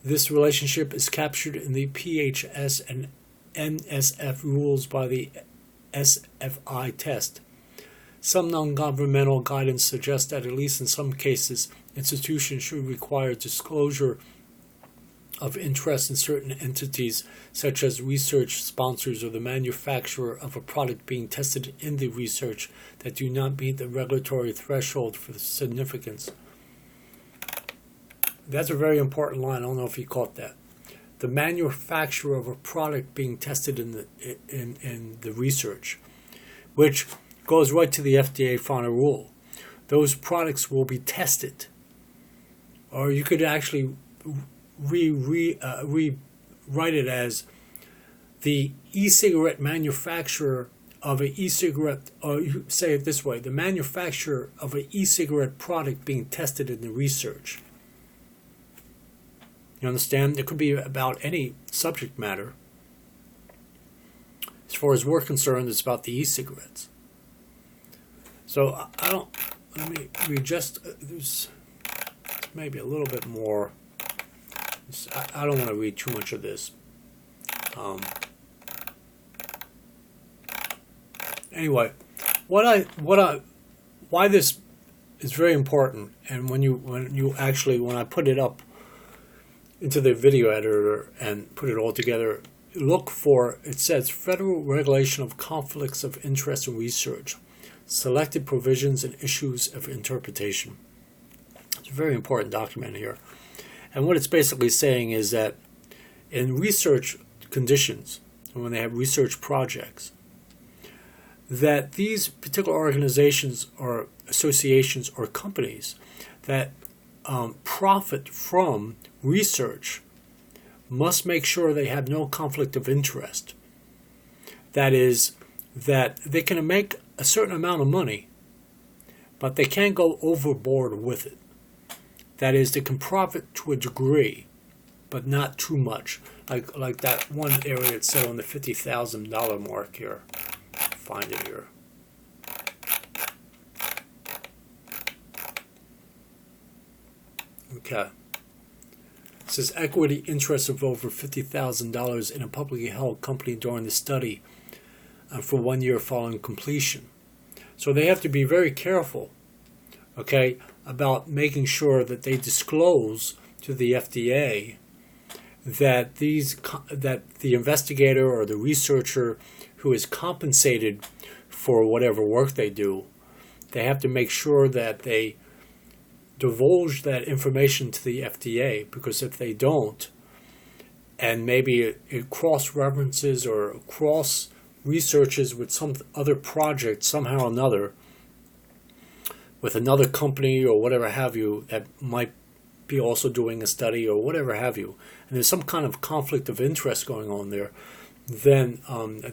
This relationship is captured in the PHS and NSF rules by the SFI test. Some non-governmental guidance suggests that, at least in some cases, institutions should require disclosure of interest in certain entities, such as research sponsors or the manufacturer of a product being tested in the research, that do not meet the regulatory threshold for significance. That's a very important line. I don't know if you caught that. The manufacturer of a product being tested in the research, which goes right to the FDA final rule. Those products will be tested. Or you could actually rewrite it as the e-cigarette manufacturer of an e-cigarette, or you say it this way, the manufacturer of an e-cigarette product being tested in the research. You understand? It could be about any subject matter. As far as we're concerned, it's about the e-cigarettes. So let me read just, there's maybe a little bit more. I don't want to read too much of this. Anyway, why this is very important, and when I put it up into the video editor and put it all together, look for, it says Federal Regulation of Conflicts of Interest in Research, Selected Provisions and Issues of Interpretation. It's a very important document here. And what it's basically saying is that in research conditions, when they have research projects, that these particular organizations or associations or companies that profit from research must make sure they have no conflict of interest. That is, that they can make a certain amount of money, but they can't go overboard with it. That is, they can profit to a degree, but not too much. Like that one area it said on the $50,000 mark here. Find it here. Okay. It says equity interest of over $50,000 in a publicly held company during the study for 1 year following completion. So they have to be very careful, okay, about making sure that they disclose to the FDA that the investigator or the researcher who is compensated for whatever work they do, they have to make sure that they divulge that information to the FDA, because if they don't, and maybe it cross-references or cross-researches with some other project somehow or another, with another company or whatever have you that might be also doing a study or whatever have you, and there's some kind of conflict of interest going on there, then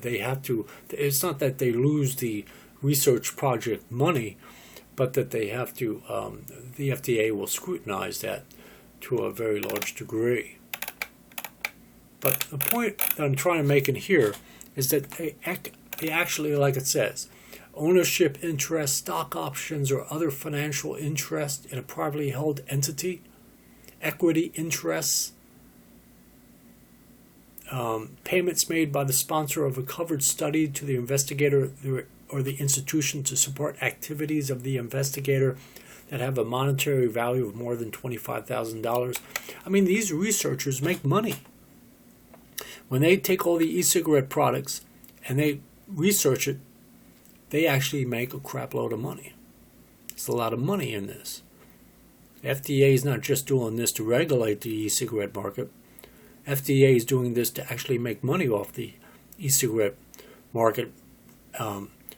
they have to, it's not that they lose the research project money, but that they have to, the FDA will scrutinize that to a very large degree. But the point that I'm trying to make in here is that they actually, like it says, ownership interest, stock options, or other financial interest in a privately held entity, equity interests, payments made by the sponsor of a covered study to the investigator or the institution to support activities of the investigator that have a monetary value of more than $25,000. I mean, these researchers make money. When they take all the e-cigarette products and they research it, they actually make a crap load of money. There's a lot of money in this. The FDA is not just doing this to regulate the e-cigarette market. FDA is doing this to actually make money off the e-cigarette market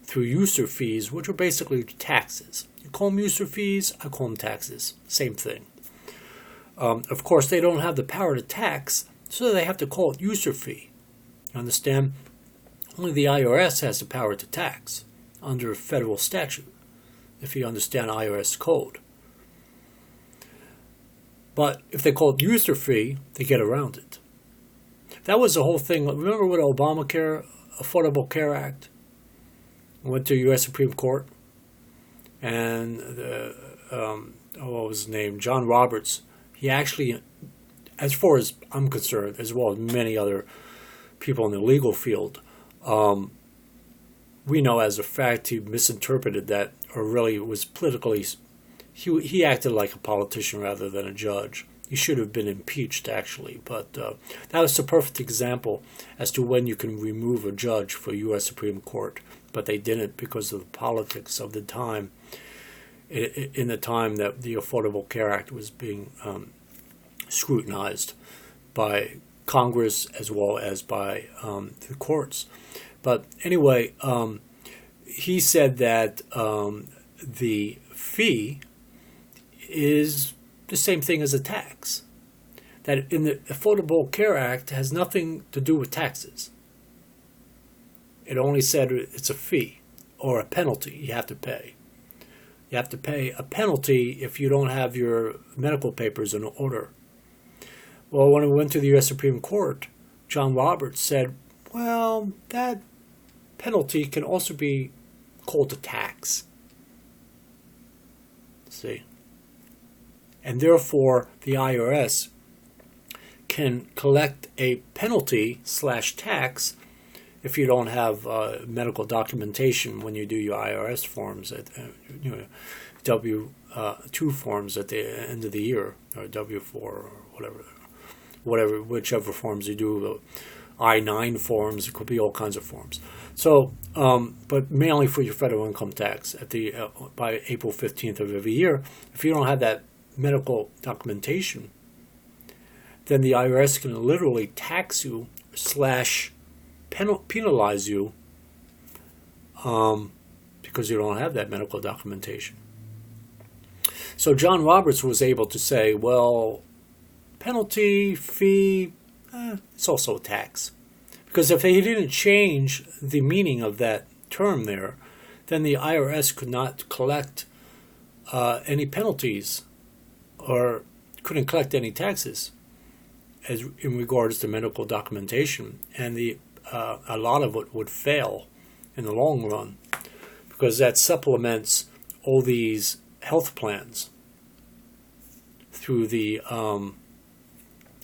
through user fees, which are basically taxes. You call them user fees, I call them taxes. Same thing. Of course, they don't have the power to tax, so they have to call it user fee. Understand? Only the IRS has the power to tax under federal statute, if you understand IRS code. But if they call it user fee, they get around it. That was the whole thing. Remember with Obamacare, Affordable Care Act? Went to U.S. Supreme Court, and what was his name? John Roberts. He actually, as far as I'm concerned, as well as many other people in the legal field, we know as a fact he misinterpreted that, or really was politically, he acted like a politician rather than a judge. He should have been impeached, actually. But that was the perfect example as to when you can remove a judge for U.S. Supreme Court. But they didn't because of the politics of the time, in the time that the Affordable Care Act was being scrutinized by Congress as well as by the courts. But anyway, he said that the fee is the same thing as a tax. That in the Affordable Care Act has nothing to do with taxes. It only said it's a fee or a penalty you have to pay. You have to pay a penalty if you don't have your medical papers in order. Well, when it went to the U.S. Supreme Court, John Roberts said, well, that penalty can also be called a tax. See? And therefore, the IRS can collect a penalty/tax if you don't have medical documentation when you do your IRS forms, W-2 forms at the end of the year, or W-4 or whichever forms you do, I-9 forms, it could be all kinds of forms. So, but mainly for your federal income tax at by April 15th of every year. If you don't have that medical documentation, then the IRS can literally tax you / penalize you because you don't have that medical documentation. So John Roberts was able to say, well, penalty, fee, it's also a tax. Because if they didn't change the meaning of that term there, then the IRS could not collect any penalties or couldn't collect any taxes as in regards to medical documentation, and a lot of it would fail in the long run because that supplements all these health plans through the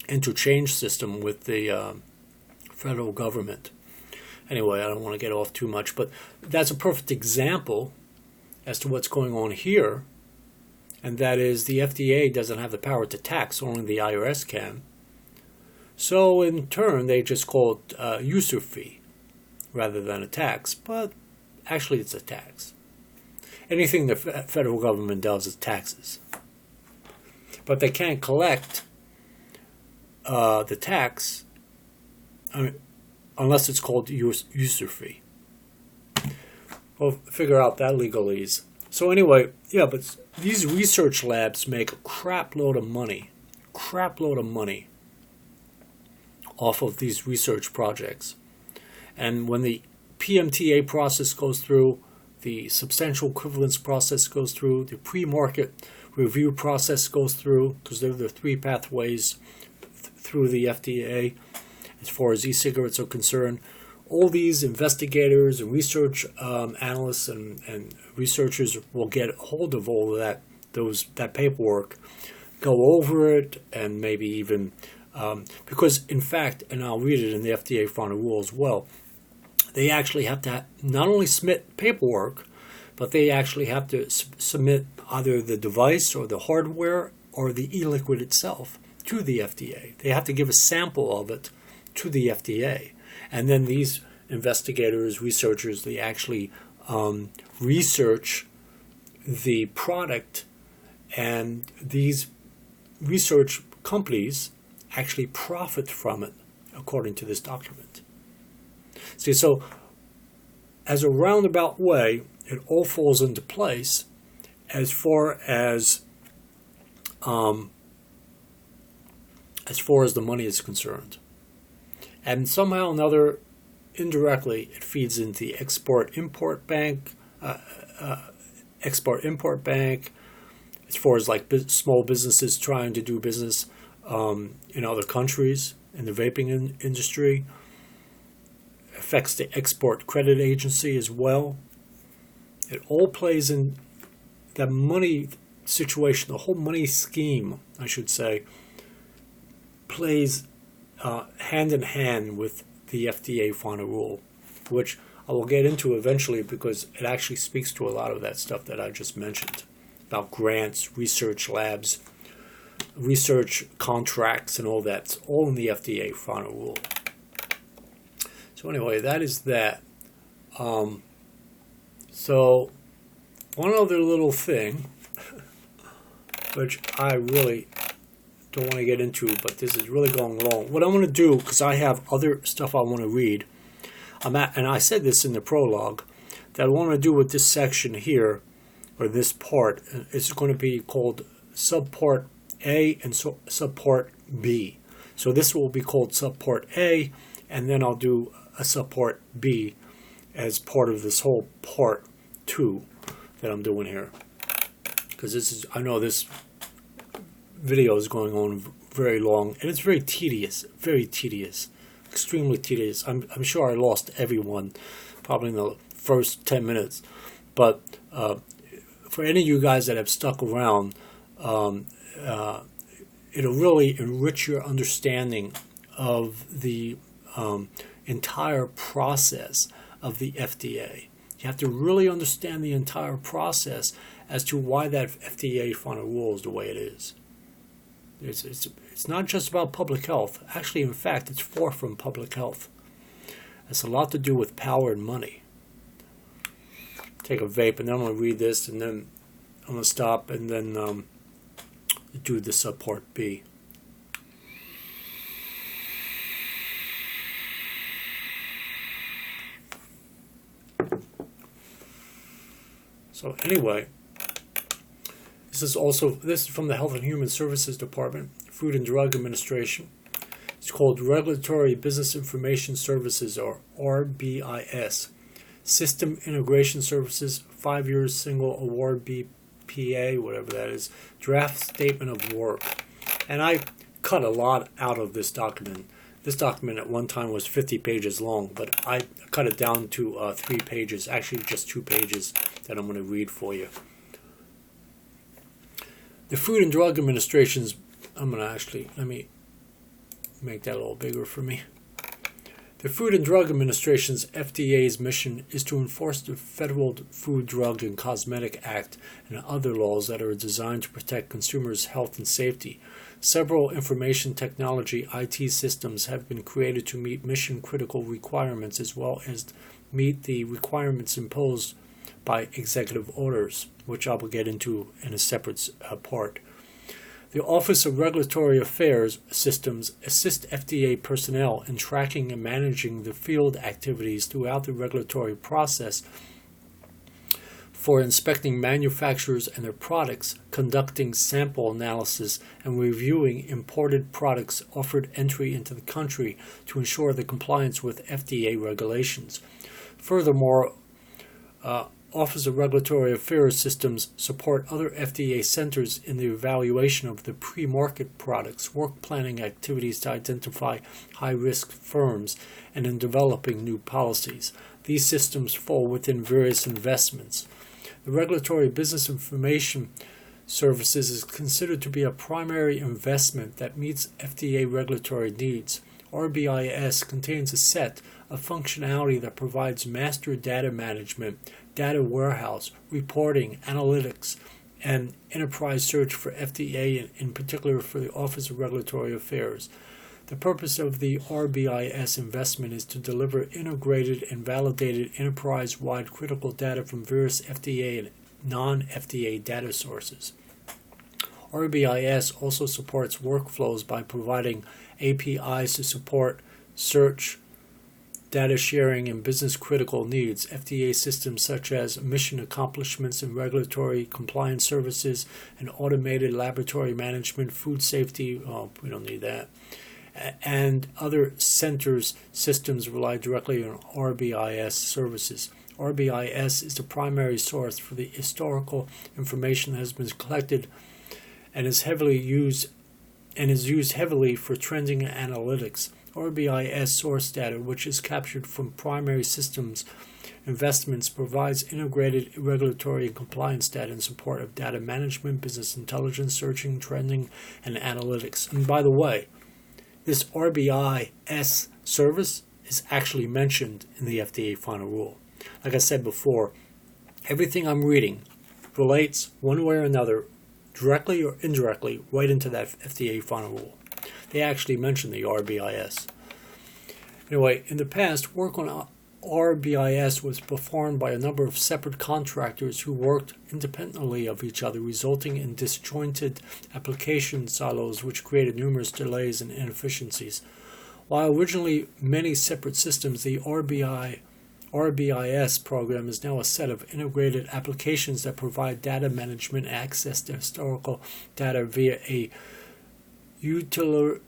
interchange system with the federal government. Anyway, I don't want to get off too much, but that's a perfect example as to what's going on here, and that is the FDA doesn't have the power to tax, only the IRS can. So in turn, they just call it user fee rather than a tax, but actually it's a tax. Anything the federal government does is taxes. But they can't collect the tax unless it's called user fee. We'll figure out that legalese. So anyway, yeah, but these research labs make a crap load of money off of these research projects. And when the PMTA process goes through, the substantial equivalence process goes through, the pre-market review process goes through, because there are 3 pathways through the FDA as far as e-cigarettes are concerned. All these investigators and research analysts and researchers will get hold of all of that paperwork, go over it, and maybe even because in fact, and I'll read it in the FDA final rule as well, they actually have to not only submit paperwork, but they actually have to submit either the device or the hardware or the e-liquid itself to the FDA. They have to give a sample of it to the FDA. And then these investigators, researchers, they actually research the product, and these research companies actually profit from it, according to this document. See, so as a roundabout way, it all falls into place as far as the money is concerned. And somehow or another, indirectly, it feeds into the Export-Import Bank, as far as like small businesses trying to do business in other countries in the vaping industry. Affects the Export Credit Agency as well. It all plays in the money situation, the whole money scheme, I should say, plays hand in hand with the FDA final rule, which I will get into eventually because it actually speaks to a lot of that stuff that I just mentioned about grants, research labs, research contracts, and all that. It's all in the FDA final rule. So anyway, that is that. So one other little thing, which I really don't want to get into, but this is really going long. What I'm going to do, because I have other stuff I want to read, and I said this in the prologue, that I want to do with this section here, or this part, it's going to be called Subpart A and Subpart B. So this will be called Subpart A, and then I'll do a Subpart B as part of this whole Part 2 that I'm doing here. Because this is, I know this video is going on very long, and it's very tedious, extremely tedious. I'm sure I lost everyone probably in the first 10 minutes, but for any of you guys that have stuck around, it'll really enrich your understanding of the entire process of the FDA. You have to really understand the entire process as to why that FDA final rule is the way it is. It's not just about public health. Actually, in fact, it's far from public health. It's a lot to do with power and money. Take a vape, and then I'm going to read this, and then I'm going to stop, and then do the Subpart B. So anyway, this is from the Health and Human Services Department, Food and Drug Administration. It's called Regulatory Business Information Services, or RBIS. System Integration Services, 5 years single award BPA, whatever that is, draft statement of work. And I cut a lot out of this document. This document at one time was 50 pages long, but I cut it down to 3 pages, actually just 2 pages that I'm going to read for you. The Food and Drug Administration's, I'm going to actually, let me make that a little bigger for me. The Food and Drug Administration's FDA's mission is to enforce the Federal Food, Drug, and Cosmetic Act and other laws that are designed to protect consumers' health and safety. Several information technology IT systems have been created to meet mission-critical requirements as well as meet the requirements imposed by executive orders, which I will get into in a separate part. The Office of Regulatory Affairs systems assist FDA personnel in tracking and managing the field activities throughout the regulatory process for inspecting manufacturers and their products, conducting sample analysis, and reviewing imported products offered entry into the country to ensure the compliance with FDA regulations. Furthermore, Office of Regulatory Affairs systems support other FDA centers in the evaluation of the pre-market products, work planning activities to identify high-risk firms, and in developing new policies. These systems fall within various investments. The Regulatory Business Information Services is considered to be a primary investment that meets FDA regulatory needs. RBIS contains a set of functionality that provides master data management, data warehouse, reporting, analytics, and enterprise search for FDA, and in particular for the Office of Regulatory Affairs. The purpose of the RBIS investment is to deliver integrated and validated enterprise-wide critical data from various FDA and non-FDA data sources. RBIS also supports workflows by providing APIs to support search, data sharing and business critical needs. FDA systems such as mission accomplishments and regulatory compliance services and automated laboratory management, food safety, we don't need that, and other centers systems rely directly on RBIS services. RBIS is the primary source for the historical information that has been collected and is used heavily for trending analytics. RBIS source data, which is captured from primary systems investments, provides integrated regulatory and compliance data in support of data management, business intelligence, searching, trending, and analytics. And by the way, this RBIS service is actually mentioned in the FDA final rule. Like I said before, everything I'm reading relates one way or another, directly or indirectly, right into that FDA final rule. They actually mention the RBIS. Anyway, in the past, work on RBIS was performed by a number of separate contractors who worked independently of each other, resulting in disjointed application silos which created numerous delays and inefficiencies. While originally many separate systems, the RBIS program is now a set of integrated applications that provide data management access to historical data via a UTILITARIAN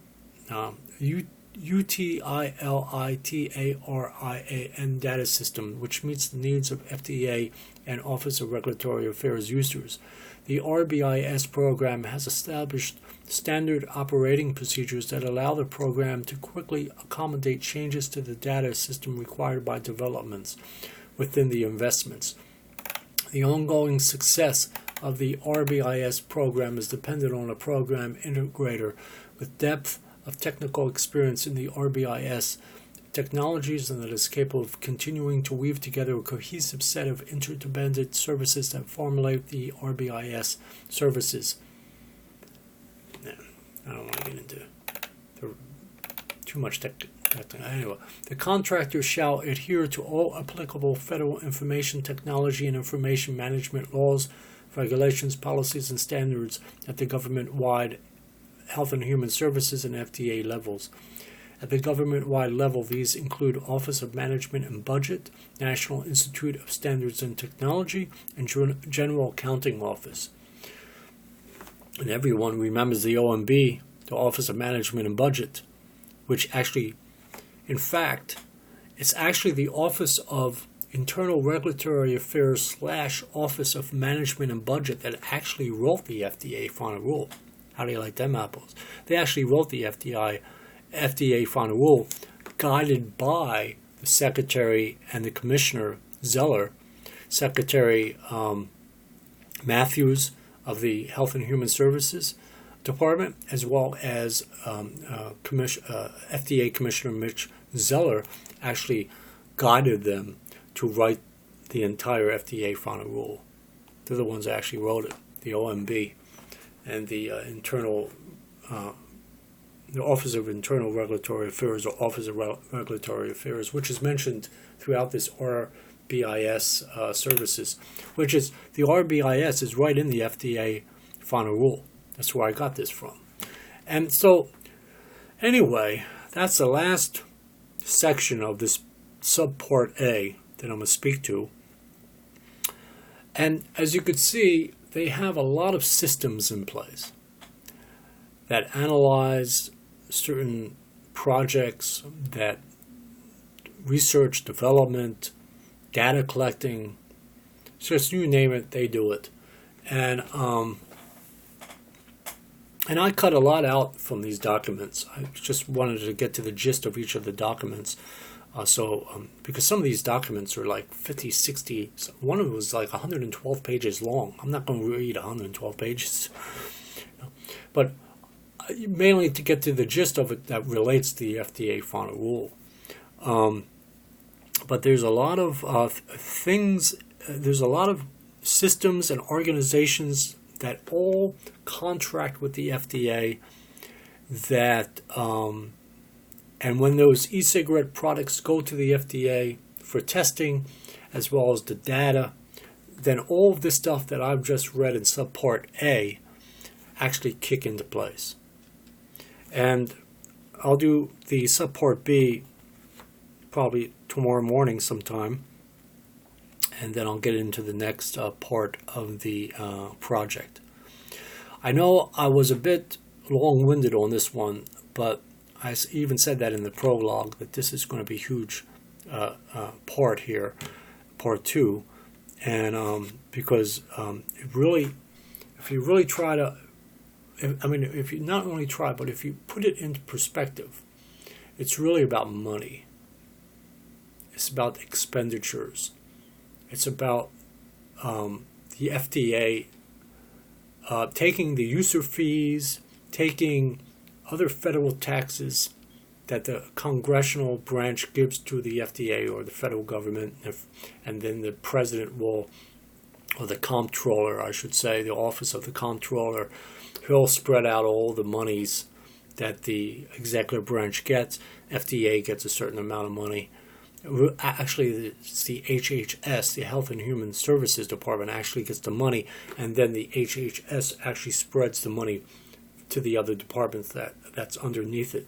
data system, which meets the needs of FDA and Office of Regulatory Affairs users. The RBIS program has established standard operating procedures that allow the program to quickly accommodate changes to the data system required by developments within the investments. The ongoing success of the RBIS program is dependent on a program integrator with depth of technical experience in the RBIS technologies and that is capable of continuing to weave together a cohesive set of interdependent services that formulate the RBIS services. I don't want to get into too much anyway. The contractor shall adhere to all applicable federal information technology and information management laws, regulations, policies, and standards at the government-wide Health and Human Services and FDA levels. At the government-wide level, these include Office of Management and Budget, National Institute of Standards and Technology, and General Accounting Office. And everyone remembers the OMB, the Office of Management and Budget, which actually, in fact, it's actually the Office of Internal Regulatory Affairs / Office of Management and Budget that actually wrote the FDA final rule. How do you like them apples? They actually wrote the FDA final rule, guided by the Secretary and the Commissioner Zeller, Secretary Matthews of the Health and Human Services Department, as well as FDA Commissioner Mitch Zeller actually guided them to write the entire FDA final rule. They're the ones that actually wrote it, the OMB and the the Office of Internal Regulatory Affairs, or Office of Regulatory Affairs, which is mentioned throughout this RBIS services, which is, the RBIS is right in the FDA final rule. That's where I got this from. And so, anyway, that's the last section of this Subpart A that I'm going to speak to. And as you could see, they have a lot of systems in place that analyze certain projects, that research, development, data collecting, just you name it, they do it. And I cut a lot out from these documents. I just wanted to get to the gist of each of the documents. Because some of these documents are like 50, 60, one of them was like 112 pages long. I'm not going to read 112 pages. But mainly to get to the gist of it that relates to the FDA final rule. But there's a lot of things, there's a lot of systems and organizations that all contract with the FDA that, and when those e-cigarette products go to the FDA for testing, as well as the data, then all of this stuff that I've just read in Subpart A actually kick into place. And I'll do the Subpart B probably tomorrow morning sometime, and then I'll get into the next part of the project. I know I was a bit long-winded on this one, but I even said that in the prologue, that this is going to be a huge part here, part 2, and because it really, if you really try to, if you not only try, but if you put it into perspective, it's really about money. It's about expenditures. It's about the FDA taking the user fees, taking other federal taxes that the congressional branch gives to the FDA or the federal government, and then the president will, or the comptroller, I should say, the office of the comptroller, he'll spread out all the monies that the executive branch gets. FDA gets a certain amount of money. Actually, it's the HHS, the Health and Human Services Department, actually gets the money, and then the HHS actually spreads the money to the other departments that's underneath it,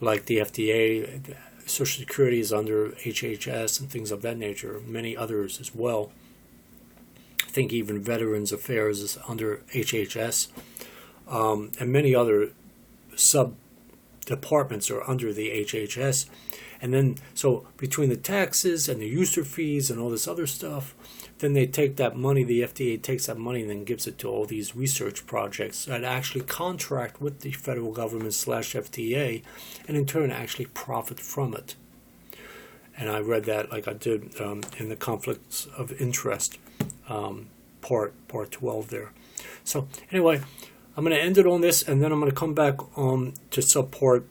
like the FDA. Social Security is under HHS and things of that nature, many others as well. I think even Veterans Affairs is under HHS, and many other sub-departments are under the HHS. And then, so between the taxes and the user fees and all this other stuff, then they take that money, the FDA takes that money and then gives it to all these research projects that actually contract with the federal government / FDA, and in turn actually profit from it. And I read that, like I did in the conflicts of interest, part 12 there. So anyway, I'm going to end it on this, and then I'm going to come back to subpart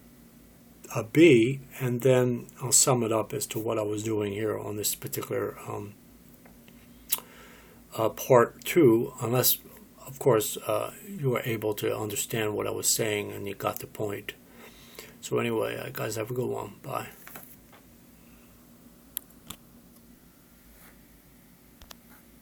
B, and then I'll sum it up as to what I was doing here on this particular part 2, unless, of course, you were able to understand what I was saying and you got the point. So anyway, guys, have a good one. Bye.